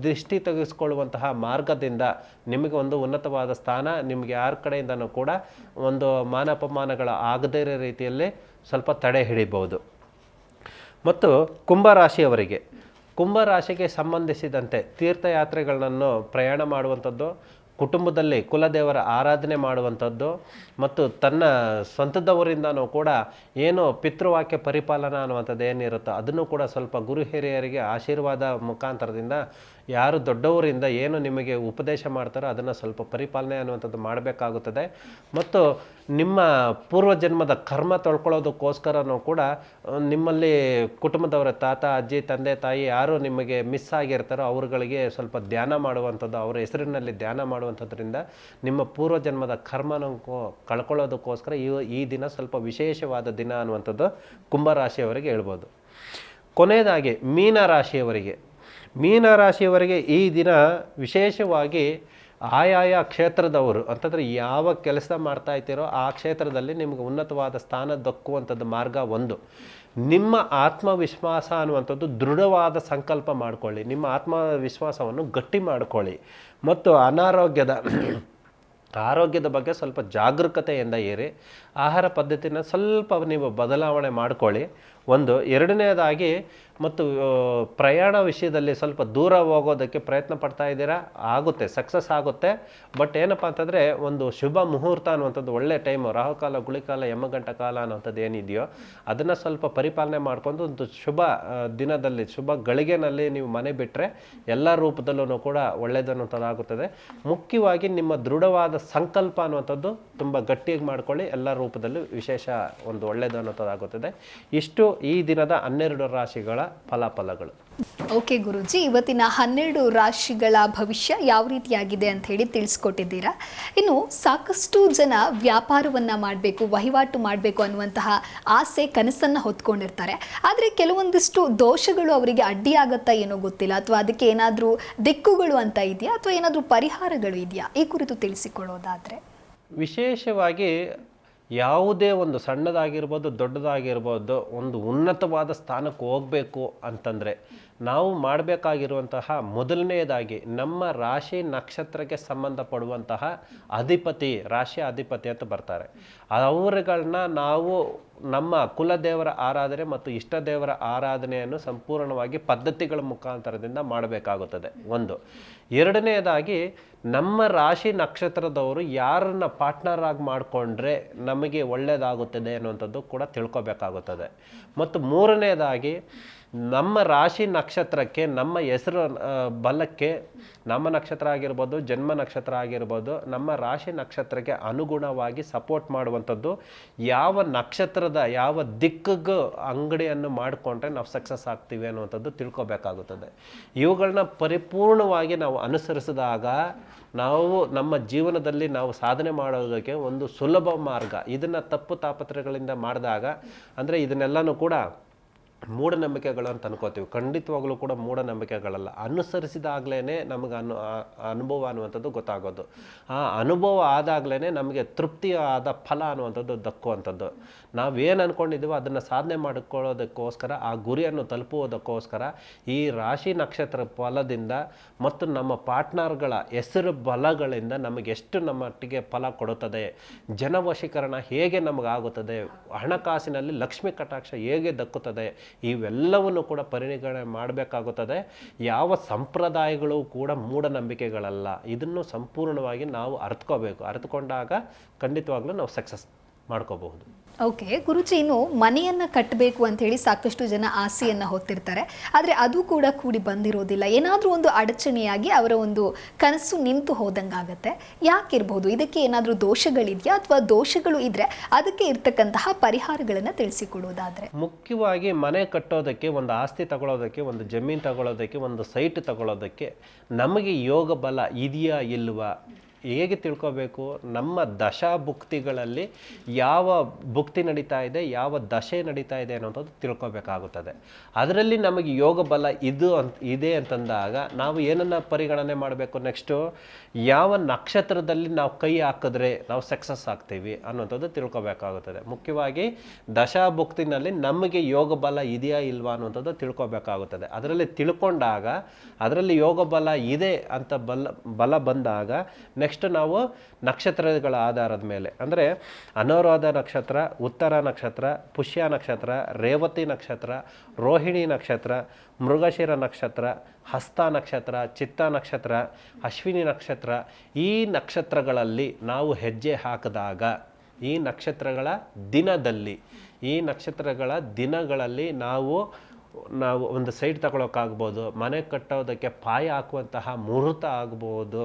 Speaker 2: ದೃಷ್ಟಿ ತೆಗೆಸ್ಕೊಳ್ಳುವಂತಹ ಮಾರ್ಗದಿಂದ ನಿಮಗೆ ಒಂದು ಉನ್ನತವಾದ ಸ್ಥಾನ, ನಿಮಗೆ ಯಾರ ಕಡೆಯಿಂದನೂ ಕೂಡ ಒಂದು ಮಾನಾಪಮಾನಗಳ ಆಗದೇ ಇರೋ ರೀತಿಯಲ್ಲಿ ಸ್ವಲ್ಪ ತಡೆ ಹಿಡಿಬಹುದು. ಮತ್ತು ಕುಂಭರಾಶಿಗೆ ಸಂಬಂಧಿಸಿದಂತೆ ತೀರ್ಥಯಾತ್ರೆಗಳನ್ನು ಪ್ರಯಾಣ ಮಾಡುವಂಥದ್ದು, ಕುಟುಂಬದಲ್ಲಿ ಕುಲದೇವರ ಆರಾಧನೆ ಮಾಡುವಂಥದ್ದು, ಮತ್ತು ತನ್ನ ಸ್ವಂತದವರಿಂದನೂ ಕೂಡ ಏನು ಪಿತೃವಾಕ್ಯ ಪರಿಪಾಲನಾ ಅನ್ನುವಂಥದ್ದು ಏನಿರುತ್ತೋ ಅದನ್ನು ಕೂಡ ಸ್ವಲ್ಪ ಗುರು ಹಿರಿಯರಿಗೆ ಆಶೀರ್ವಾದ ಮುಖಾಂತರದಿಂದ ಯಾರು ದೊಡ್ಡವರಿಂದ ಏನು ನಿಮಗೆ ಉಪದೇಶ ಮಾಡ್ತಾರೋ ಅದನ್ನು ಸ್ವಲ್ಪ ಪರಿಪಾಲನೆ ಅನ್ನುವಂಥದ್ದು ಮಾಡಬೇಕಾಗುತ್ತದೆ. ಮತ್ತು ನಿಮ್ಮ ಪೂರ್ವಜನ್ಮದ ಕರ್ಮ ತೊಳ್ಕೊಳ್ಳೋದಕ್ಕೋಸ್ಕರನೂ ಕೂಡ ನಿಮ್ಮಲ್ಲಿ ಕುಟುಂಬದವರ ತಾತ, ಅಜ್ಜಿ, ತಂದೆ, ತಾಯಿ ಯಾರು ನಿಮಗೆ ಮಿಸ್ ಆಗಿರ್ತಾರೋ ಅವ್ರುಗಳಿಗೆ ಸ್ವಲ್ಪ ಧ್ಯಾನ ಮಾಡುವಂಥದ್ದು, ಅವರ ಹೆಸರಿನಲ್ಲಿ ಧ್ಯಾನ ಮಾಡುವಂಥದ್ರಿಂದ ನಿಮ್ಮ ಪೂರ್ವಜನ್ಮದ ಕರ್ಮನ ಕಳ್ಕೊಳ್ಳೋದಕ್ಕೋಸ್ಕರ ಈ ದಿನ ಸ್ವಲ್ಪ ವಿಶೇಷವಾದ ದಿನ ಅನ್ನುವಂಥದ್ದು ಕುಂಭರಾಶಿಯವರಿಗೆ ಹೇಳ್ಬೋದು. ಕೊನೆಯದಾಗಿ ಮೀನರಾಶಿಯವರಿಗೆ ಈ ದಿನ ವಿಶೇಷವಾಗಿ ಆಯಾಯ ಕ್ಷೇತ್ರದವರು, ಅಂತಂದರೆ ಯಾವ ಕೆಲಸ ಮಾಡ್ತಾ ಇರ್ತೀರೋ ಆ ಕ್ಷೇತ್ರದಲ್ಲಿ ನಿಮಗೆ ಉನ್ನತವಾದ ಸ್ಥಾನ ದಕ್ಕುವಂಥದ್ದು ಮಾರ್ಗ ಒಂದು. ನಿಮ್ಮ ಆತ್ಮವಿಶ್ವಾಸ ಅನ್ನುವಂಥದ್ದು ದೃಢವಾದ ಸಂಕಲ್ಪ ಮಾಡಿಕೊಳ್ಳಿ, ನಿಮ್ಮ ಆತ್ಮವಿಶ್ವಾಸವನ್ನು ಗಟ್ಟಿ ಮಾಡಿಕೊಳ್ಳಿ. ಮತ್ತು ಆರೋಗ್ಯದ ಬಗ್ಗೆ ಸ್ವಲ್ಪ ಜಾಗರೂಕತೆಯಿಂದ ಇರಿ. ಆಹಾರ ಪದ್ಧತಿನ ಸ್ವಲ್ಪ ನೀವು ಬದಲಾವಣೆ ಮಾಡ್ಕೊಳ್ಳಿ. ಒಂದು ಎರಡನೇದಾಗಿ, ಮತ್ತು ಪ್ರಯಾಣ ವಿಷಯದಲ್ಲಿ ಸ್ವಲ್ಪ ದೂರ ಹೋಗೋದಕ್ಕೆ ಪ್ರಯತ್ನ ಪಡ್ತಾ ಇದ್ದೀರಾ, ಆಗುತ್ತೆ, ಸಕ್ಸಸ್ ಆಗುತ್ತೆ. ಬಟ್ ಏನಪ್ಪ ಅಂತಂದರೆ ಒಂದು ಶುಭ ಮುಹೂರ್ತ ಅನ್ನುವಂಥದ್ದು ಒಳ್ಳೆ ಟೈಮು, ರಾಹುಕಾಲ, ಗುಳಿಕಾಲ, ಯಮಗಂಟ ಕಾಲ ಅನ್ನೋಂಥದ್ದು ಏನಿದೆಯೋ ಅದನ್ನು ಸ್ವಲ್ಪ ಪರಿಪಾಲನೆ ಮಾಡ್ಕೊಂಡು ಒಂದು ಶುಭ ದಿನದಲ್ಲಿ, ಶುಭ ಗಳಿಗೆನಲ್ಲಿ ನೀವು ಮನೆ ಬಿಟ್ಟರೆ ಎಲ್ಲ ರೂಪದಲ್ಲೂ ಕೂಡ ಒಳ್ಳೆಯದನ್ನುವಂಥದ್ದಾಗುತ್ತದೆ. ಮುಖ್ಯವಾಗಿ ನಿಮ್ಮ ದೃಢವಾದ ಸಂಕಲ್ಪ ಅನ್ನುವಂಥದ್ದು ತುಂಬ ಗಟ್ಟಿಯಾಗಿ ಮಾಡ್ಕೊಳ್ಳಿ, ಎಲ್ಲ ರೂಪದಲ್ಲೂ ವಿಶೇಷ ಒಂದು ಒಳ್ಳೆಯದು ಅನ್ನೋಂಥದ್ದಾಗುತ್ತದೆ. ಇಷ್ಟು ಈ ದಿನದ 12 ರಾಶಿಗಳ ಫಲಾಫಲಗಳು.
Speaker 1: ಓಕೆ ಗುರೂಜಿ, ಇವತ್ತಿನ 12 ರಾಶಿಗಳ ಭವಿಷ್ಯ ಯಾವ ರೀತಿಯಾಗಿದೆ ಅಂತ ಹೇಳಿ ತಿಳಿಸ್ಕೊಟ್ಟಿದ್ದೀರಾ. ಇನ್ನು ಸಾಕಷ್ಟು ಜನ ವ್ಯಾಪಾರವನ್ನು ಮಾಡಬೇಕು, ವಹಿವಾಟು ಮಾಡಬೇಕು ಅನ್ನುವಂತಹ ಆಸೆ, ಕನಸನ್ನು ಹೊತ್ಕೊಂಡಿರ್ತಾರೆ. ಆದರೆ ಕೆಲವೊಂದಿಷ್ಟು ದೋಷಗಳು ಅವರಿಗೆ ಅಡ್ಡಿಯಾಗತ್ತಾ ಏನೋ ಗೊತ್ತಿಲ್ಲ, ಅಥವಾ ಅದಕ್ಕೆ ಏನಾದರೂ ದಿಕ್ಕುಗಳು ಅಂತ ಇದೆಯಾ, ಅಥವಾ ಏನಾದರೂ ಪರಿಹಾರಗಳು ಇದೆಯಾ? ಈ ಕುರಿತು ತಿಳಿಸಿಕೊಳ್ಳೋದಾದರೆ.
Speaker 2: ವಿಶೇಷವಾಗಿ ಯಾವುದೇ ಒಂದು ಸಣ್ಣದಾಗಿರ್ಬೋದು ದೊಡ್ಡದಾಗಿರ್ಬೋದು, ಒಂದು ಉನ್ನತವಾದ ಸ್ಥಾನಕ್ಕೆ ಹೋಗಬೇಕು ಅಂತಂದರೆ ನಾವು ಮಾಡಬೇಕಾಗಿರುವಂತಹ ಮೊದಲನೆಯದಾಗಿ ನಮ್ಮ ರಾಶಿ ನಕ್ಷತ್ರಕ್ಕೆ ಸಂಬಂಧಪಡುವಂತಹ ಅಧಿಪತಿ, ರಾಶಿ ಅಧಿಪತಿ ಅಂತ ಬರ್ತಾರೆ, ಅವರುಗಳನ್ನ ನಾವು ನಮ್ಮ ಕುಲದೇವರ ಆರಾಧನೆ ಮತ್ತು ಇಷ್ಟ ದೇವರ ಆರಾಧನೆಯನ್ನು ಸಂಪೂರ್ಣವಾಗಿ ಪದ್ಧತಿಗಳ ಮುಖಾಂತರದಿಂದ ಮಾಡಬೇಕಾಗುತ್ತದೆ. ಒಂದು. ಎರಡನೆಯದಾಗಿ ನಮ್ಮ ರಾಶಿ ನಕ್ಷತ್ರದವರು ಯಾರನ್ನ ಪಾರ್ಟ್ನರ್ ಆಗಿ ಮಾಡಿಕೊಂಡ್ರೆ ನಮಗೆ ಒಳ್ಳೆಯದಾಗುತ್ತದೆ ಅನ್ನುವಂಥದ್ದು ಕೂಡ ತಿಳ್ಕೊಬೇಕಾಗುತ್ತದೆ. ಮತ್ತು ಮೂರನೆಯದಾಗಿ ನಮ್ಮ ರಾಶಿ ನಕ್ಷತ್ರಕ್ಕೆ, ನಮ್ಮ ಹೆಸರು ಬಲಕ್ಕೆ, ನಮ್ಮ ನಕ್ಷತ್ರ ಆಗಿರ್ಬೋದು, ಜನ್ಮ ನಕ್ಷತ್ರ ಆಗಿರ್ಬೋದು, ನಮ್ಮ ರಾಶಿ ನಕ್ಷತ್ರಕ್ಕೆ ಅನುಗುಣವಾಗಿ ಸಪೋರ್ಟ್ ಮಾಡುವಂಥದ್ದು ಯಾವ ನಕ್ಷತ್ರದ ಯಾವ ದಿಕ್ಕಿಗೂ ಅಂಗಡಿಯನ್ನು ಮಾಡಿಕೊಂಡ್ರೆ ನಾವು ಸಕ್ಸಸ್ ಆಗ್ತೀವಿ ಅನ್ನುವಂಥದ್ದು ತಿಳ್ಕೊಬೇಕಾಗುತ್ತದೆ. ಇವುಗಳನ್ನ ಪರಿಪೂರ್ಣವಾಗಿ ನಾವು ಅನುಸರಿಸಿದಾಗ ನಾವು ನಮ್ಮ ಜೀವನದಲ್ಲಿ ನಾವು ಸಾಧನೆ ಮಾಡೋದಕ್ಕೆ ಒಂದು ಸುಲಭ ಮಾರ್ಗ. ಇದನ್ನು ತಪ್ಪು ತಾಪತ್ರಗಳಿಂದ ಮಾಡಿದಾಗ, ಅಂದರೆ ಇದನ್ನೆಲ್ಲನೂ ಕೂಡ ಮೂಢನಂಬಿಕೆಗಳು ಅಂತ ಅನ್ಕೋತೀವಿ. ಖಂಡಿತವಾಗ್ಲೂ ಕೂಡ ಮೂಢನಂಬಿಕೆಗಳಲ್ಲ. ಅನುಸರಿಸಿದಾಗಲೇ ನಮಗೆ ಅನುಭವ ಅನ್ನುವಂಥದ್ದು ಗೊತ್ತಾಗೋದು. ಆ ಅನುಭವ ಆದಾಗಲೇ ನಮಗೆ ತೃಪ್ತಿಯಾದ ಫಲ ಅನ್ನುವಂಥದ್ದು ದಕ್ಕುವಂಥದ್ದು. ನಾವೇನು ಅಂದ್ಕೊಂಡಿದ್ದೀವೋ ಅದನ್ನು ಸಾಧನೆ ಮಾಡಿಕೊಳ್ಳೋದಕ್ಕೋಸ್ಕರ, ಆ ಗುರಿಯನ್ನು ತಲುಪುವುದಕ್ಕೋಸ್ಕರ ಈ ರಾಶಿ ನಕ್ಷತ್ರ ಫಲದಿಂದ ಮತ್ತು ನಮ್ಮ ಪಾರ್ಟ್ನರ್ಗಳ ಹೆಸರು ಬಲಗಳಿಂದ ನಮಗೆ ಎಷ್ಟು ನಮ್ಮೊಟ್ಟಿಗೆ ಫಲ ಕೊಡುತ್ತದೆ, ಜನವಶೀಕರಣ ಹೇಗೆ ನಮಗಾಗುತ್ತದೆ, ಹಣಕಾಸಿನಲ್ಲಿ ಲಕ್ಷ್ಮೀ ಕಟಾಕ್ಷ ಹೇಗೆ ದಕ್ಕುತ್ತದೆ, ಇವೆಲ್ಲವನ್ನು ಕೂಡ ಪರಿಗಣನೆ ಮಾಡಬೇಕಾಗುತ್ತದೆ. ಯಾವ ಸಂಪ್ರದಾಯಗಳು ಕೂಡ ಮೂಢನಂಬಿಕೆಗಳಲ್ಲ. ಇದನ್ನು ಸಂಪೂರ್ಣವಾಗಿ ನಾವು ಅರ್ಥಕೊಂಡಾಗ ಖಂಡಿತವಾಗ್ಲೂ ನಾವು ಸಕ್ಸಸ್ ಮಾಡ್ಕೋಬಹುದು.
Speaker 1: ಓಕೆ ಗುರುಜಿ, ಇನ್ನು ಮನೆಯನ್ನು ಕಟ್ಟಬೇಕು ಅಂತ ಹೇಳಿ ಸಾಕಷ್ಟು ಜನ ಆಸೆಯನ್ನು ಹೊತ್ತಿರ್ತಾರೆ. ಆದರೆ ಅದು ಕೂಡ ಕೂಡಿ ಬಂದಿರೋದಿಲ್ಲ. ಏನಾದರೂ ಒಂದು ಅಡಚಣೆಯಾಗಿ ಅವರ ಒಂದು ಕನಸು ನಿಂತು ಹೋದಂಗಾಗತ್ತೆ. ಯಾಕಿರ್ಬೋದು? ಇದಕ್ಕೆ ಏನಾದರೂ ದೋಷಗಳಿದೆಯಾ, ಅಥವಾ ದೋಷಗಳು ಇದ್ದರೆ ಅದಕ್ಕೆ ಇರ್ತಕ್ಕಂತಹ ಪರಿಹಾರಗಳನ್ನು ತಿಳಿಸಿಕೊಡೋದಾದರೆ.
Speaker 2: ಮುಖ್ಯವಾಗಿ ಮನೆ ಕಟ್ಟೋದಕ್ಕೆ, ಒಂದು ಆಸ್ತಿ ತಗೊಳ್ಳೋದಕ್ಕೆ, ಒಂದು ಜಮೀನು ತಗೊಳ್ಳೋದಕ್ಕೆ, ಒಂದು ಸೈಟ್ ತಗೊಳ್ಳೋದಕ್ಕೆ ನಮಗೆ ಯೋಗ ಬಲ ಇದೆಯಾ ಇಲ್ವಾ ಹೇಗೆ ತಿಳ್ಕೋಬೇಕು? ನಮ್ಮ ದಶಾ ಭುಕ್ತಿಗಳಲ್ಲಿ ಯಾವ ಭುಕ್ತಿ ನಡೀತಾ ಇದೆ, ಯಾವ ದಶೆ ನಡೀತಾ ಇದೆ ಅನ್ನೋಂಥದ್ದು ತಿಳ್ಕೊಬೇಕಾಗುತ್ತದೆ. ಅದರಲ್ಲಿ ನಮಗೆ ಯೋಗ ಬಲ ಇದೆ ಅಂತಂದಾಗ ನಾವು ಏನನ್ನು ಪರಿಗಣನೆ ಮಾಡಬೇಕು? ನೆಕ್ಸ್ಟು ಯಾವ ನಕ್ಷತ್ರದಲ್ಲಿ ನಾವು ಕೈ ಹಾಕಿದ್ರೆ ನಾವು ಸಕ್ಸಸ್ ಆಗ್ತೀವಿ ಅನ್ನೋಂಥದ್ದು ತಿಳ್ಕೊಬೇಕಾಗುತ್ತದೆ. ಮುಖ್ಯವಾಗಿ ದಶಾ ಭುಕ್ತಿನಲ್ಲಿ ನಮಗೆ ಯೋಗ ಬಲ ಇದೆಯಾ ಇಲ್ವಾ ಅನ್ನೋಂಥದ್ದು ತಿಳ್ಕೊಬೇಕಾಗುತ್ತದೆ. ಅದರಲ್ಲಿ ತಿಳ್ಕೊಂಡಾಗ, ಅದರಲ್ಲಿ ಯೋಗ ಬಲ ಇದೆ ಅಂತ ಬಲ ಬಂದಾಗ ನೆಕ್ಸ್ಟ್ ನಾವು ನಕ್ಷತ್ರಗಳ ಆಧಾರದ ಮೇಲೆ, ಅಂದರೆ ಅನುರಾಧ ನಕ್ಷತ್ರ, ಉತ್ತರ ನಕ್ಷತ್ರ, ಪುಷ್ಯ ನಕ್ಷತ್ರ, ರೇವತಿ ನಕ್ಷತ್ರ, ರೋಹಿಣಿ ನಕ್ಷತ್ರ, ಮೃಗಶಿರ ನಕ್ಷತ್ರ, ಹಸ್ತ ನಕ್ಷತ್ರ, ಚಿತ್ತ ನಕ್ಷತ್ರ, ಅಶ್ವಿನಿ ನಕ್ಷತ್ರ, ಈ ನಕ್ಷತ್ರಗಳಲ್ಲಿ ನಾವು ಹೆಜ್ಜೆ ಹಾಕಿದಾಗ ಈ ನಕ್ಷತ್ರಗಳ ದಿನಗಳಲ್ಲಿ ನಾವು ಒಂದು ಸೈಟ್ ತಗೊಳ್ಳೋಕ್ಕಾಗ್ಬೋದು, ಮನೆ ಕಟ್ಟೋದಕ್ಕೆ ಪಾಯ ಹಾಕುವಂತಹ ಮುಹೂರ್ತ ಆಗ್ಬೋದು,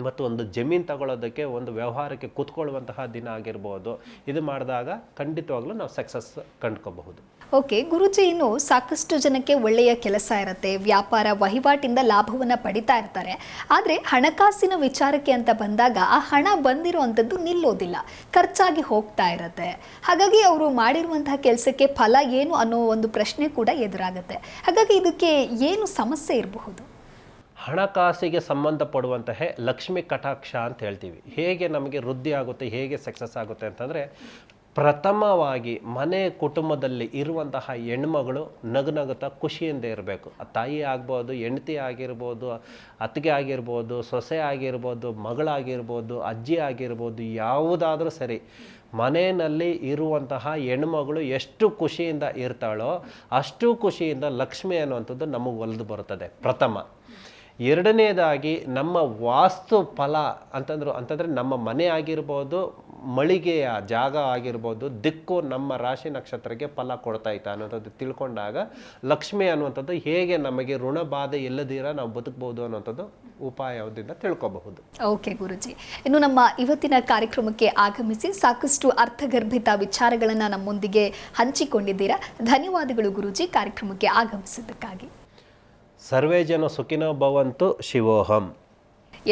Speaker 2: ಮತ್ತು ಒಂದು ಜಮೀನು ತಗೊಳ್ಳೋದಕ್ಕೆ, ಒಂದು ವ್ಯವಹಾರಕ್ಕೆ ಕೂತ್ಕೊಳ್ಳುವಂತಹ ದಿನ ಆಗಿರ್ಬೋದು. ಇದು ಮಾಡಿದಾಗ ಖಂಡಿತವಾಗ್ಲೂ ನಾವು ಸಕ್ಸಸ್ ಕಂಡ್ಕೋಬಹುದು.
Speaker 1: ಓಕೆ ಗುರುಜಿ, ಇನ್ನು ಸಾಕಷ್ಟು ಜನಕ್ಕೆ ಒಳ್ಳೆಯ ಕೆಲಸ ಇರುತ್ತೆ, ವ್ಯಾಪಾರ ವಹಿವಾಟಿಂದ ಲಾಭವನ್ನು ಪಡಿತಾ ಇರ್ತಾರೆ. ಆದರೆ ಹಣಕಾಸಿನ ವಿಚಾರಕ್ಕೆ ಅಂತ ಬಂದಾಗ ಆ ಹಣ ಬಂದಿರುವಂಥದ್ದು ನಿಲ್ಲೋದಿಲ್ಲ, ಖರ್ಚಾಗಿ ಹೋಗ್ತಾ ಇರುತ್ತೆ. ಹಾಗಾಗಿ ಅವರು ಮಾಡಿರುವಂತಹ ಕೆಲಸಕ್ಕೆ ಫಲ ಏನು ಅನ್ನೋ ಒಂದು ಪ್ರಶ್ನೆ ಕೂಡ ಎದುರಾಗುತ್ತೆ. ಹಾಗಾಗಿ ಇದಕ್ಕೆ ಏನು ಸಮಸ್ಯೆ ಇರಬಹುದು?
Speaker 2: ಹಣಕಾಸಿಗೆ ಸಂಬಂಧಪಡುವಂತಹ ಲಕ್ಷ್ಮಿ ಕಟಾಕ್ಷ ಅಂತ ಹೇಳ್ತೀವಿ. ಹೇಗೆ ನಮಗೆ ವೃದ್ಧಿ ಆಗುತ್ತೆ, ಹೇಗೆ ಸಕ್ಸಸ್ ಆಗುತ್ತೆ ಅಂತಂದರೆ, ಪ್ರಥಮವಾಗಿ ಮನೆ ಕುಟುಂಬದಲ್ಲಿ ಇರುವಂತಹ ಹೆಣ್ಮಗಳು ನಗುತ್ತಾ ಖುಷಿಯಿಂದ ಇರಬೇಕು. ತಾಯಿ ಆಗ್ಬೋದು, ಹೆಂಡತಿ ಆಗಿರ್ಬೋದು, ಅತ್ತಿಗೆ ಆಗಿರ್ಬೋದು, ಸೊಸೆ ಆಗಿರ್ಬೋದು, ಮಗಳಾಗಿರ್ಬೋದು, ಅಜ್ಜಿ ಆಗಿರ್ಬೋದು, ಯಾವುದಾದ್ರೂ ಸರಿ, ಮನೆಯಲ್ಲಿ ಇರುವಂತಹ ಹೆಣ್ಮಗಳು ಎಷ್ಟು ಖುಷಿಯಿಂದ ಇರ್ತಾಳೋ ಅಷ್ಟು ಖುಷಿಯಿಂದ ಲಕ್ಷ್ಮಿ ಅನ್ನುವಂಥದ್ದು ನಮಗೆ ಒಲಿದು ಬರುತ್ತದೆ ಪ್ರಥಮ. ಎರಡನೇದಾಗಿ ನಮ್ಮ ವಾಸ್ತು ಫಲ ಅಂತಂದರೆ ನಮ್ಮ ಮನೆ ಆಗಿರ್ಬೋದು, ಮಳಿಗೆಯ ಜಾಗ ಆಗಿರ್ಬೋದು, ದಿಕ್ಕು ನಮ್ಮ ರಾಶಿ ನಕ್ಷತ್ರಕ್ಕೆ ಫಲ ಕೊಡ್ತಾ ಇತ್ತ ಅನ್ನೋಂಥದ್ದು ತಿಳ್ಕೊಂಡಾಗ ಲಕ್ಷ್ಮಿ ಅನ್ನುವಂಥದ್ದು ಹೇಗೆ ನಮಗೆ ಋಣ ಬಾಧೆ ಇಲ್ಲದಿರ ನಾವು ಬದುಕಬಹುದು ಅನ್ನೋಂಥದ್ದು ಉಪಾಯದಿಂದ ತಿಳ್ಕೋಬಹುದು.
Speaker 1: ಓಕೆ ಗುರುಜಿ, ಇನ್ನು ನಮ್ಮ ಇವತ್ತಿನ ಕಾರ್ಯಕ್ರಮಕ್ಕೆ ಆಗಮಿಸಿ ಸಾಕಷ್ಟು ಅರ್ಥಗರ್ಭಿತ ವಿಚಾರಗಳನ್ನು ನಮ್ಮೊಂದಿಗೆ ಹಂಚಿಕೊಂಡಿದ್ದೀರಾ. ಧನ್ಯವಾದಗಳು ಗುರುಜಿ ಕಾರ್ಯಕ್ರಮಕ್ಕೆ ಆಗಮಿಸಿದ್ದಕ್ಕಾಗಿ.
Speaker 2: ಸರ್ವೇ ಜನ ಸುಖಿನೋ ಭವಂತು. ಶಿವೋಹಂ.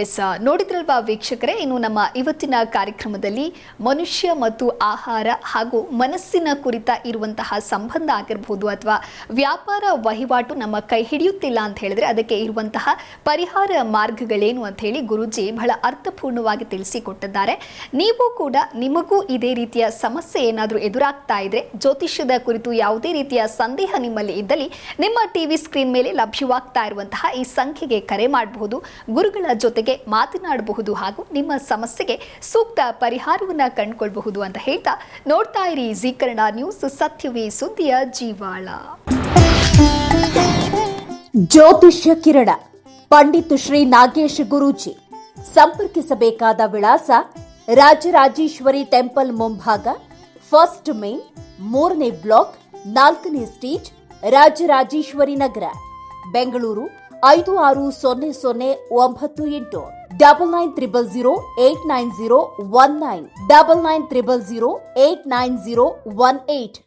Speaker 1: ಎಸ್, ನೋಡಿದ್ರಲ್ವಾ ವೀಕ್ಷಕರೇ, ಇನ್ನು ನಮ್ಮ ಇವತ್ತಿನ ಕಾರ್ಯಕ್ರಮದಲ್ಲಿ ಮನುಷ್ಯ ಮತ್ತು ಆಹಾರ ಹಾಗೂ ಮನಸ್ಸಿನ ಕುರಿತ ಇರುವಂತಹ ಸಂಬಂಧ ಆಗಿರಬಹುದು ಅಥವಾ ವ್ಯಾಪಾರ ವಹಿವಾಟು ನಮ್ಮ ಕೈ ಹಿಡಿಯುತ್ತಿಲ್ಲ ಅಂತ ಹೇಳಿದ್ರೆ ಅದಕ್ಕೆ ಇರುವಂತಹ ಪರಿಹಾರ ಮಾರ್ಗಗಳೇನು ಅಂತ ಹೇಳಿ ಗುರೂಜಿ ಬಹಳ ಅರ್ಥಪೂರ್ಣವಾಗಿ ತಿಳಿಸಿಕೊಟ್ಟಿದ್ದಾರೆ. ನೀವು ಕೂಡ ನಿಮಗೂ ಇದೇ ರೀತಿಯ ಸಮಸ್ಯೆ ಏನಾದರೂ ಎದುರಾಗ್ತಾ ಇದ್ರೆ, ಜ್ಯೋತಿಷ್ಯದ ಕುರಿತು ಯಾವುದೇ ರೀತಿಯ ಸಂದೇಹ ನಿಮ್ಮಲ್ಲಿ ಇದ್ದಲ್ಲಿ ನಿಮ್ಮ ಟಿವಿ ಸ್ಕ್ರೀನ್ ಮೇಲೆ ಲಭ್ಯವಾಗ್ತಾ ಇರುವಂತಹ ಈ ಸಂಖ್ಯೆಗೆ ಕರೆ ಮಾಡಬಹುದು, ಗುರುಗಳ ಜೊತೆಗೆ ಮಾತನಾಡಬಹುದು ಹಾಗೂ ನಿಮ್ಮ ಸಮಸ್ಯೆಗೆ ಸೂಕ್ತ ಪರಿಹಾರವನ್ನ ಕಂಡುಕೊಳ್ಳಬಹುದು ಅಂತ ಹೇಳ್ತಾ ನೋಡ್ತಾ ಇರಿ ಜೀ ಕನ್ನಡ ನ್ಯೂಸ್, ಸತ್ಯವೇ ಸುದ್ದಿಯ ಜೀವಾಳ.
Speaker 3: ಜ್ಯೋತಿಷ್ಯ ಕಿರಣ ಪಂಡಿತ್ ಶ್ರೀ ನಾಗೇಶ್ ಗುರೂಜಿ. ಸಂಪರ್ಕಿಸಬೇಕಾದ ವಿಳಾಸ ರಾಜರಾಜೇಶ್ವರಿ ಟೆಂಪಲ್ ಮುಂಭಾಗ, ಫಸ್ಟ್ ಮೇನ್, 3ನೇ ಬ್ಲಾಕ್, 4ನೇ ಸ್ಟೇಜ್, ರಾಜರಾಜೇಶ್ವರಿ ನಗರ, ಬೆಂಗಳೂರು 560098. 9900089019 9900089018.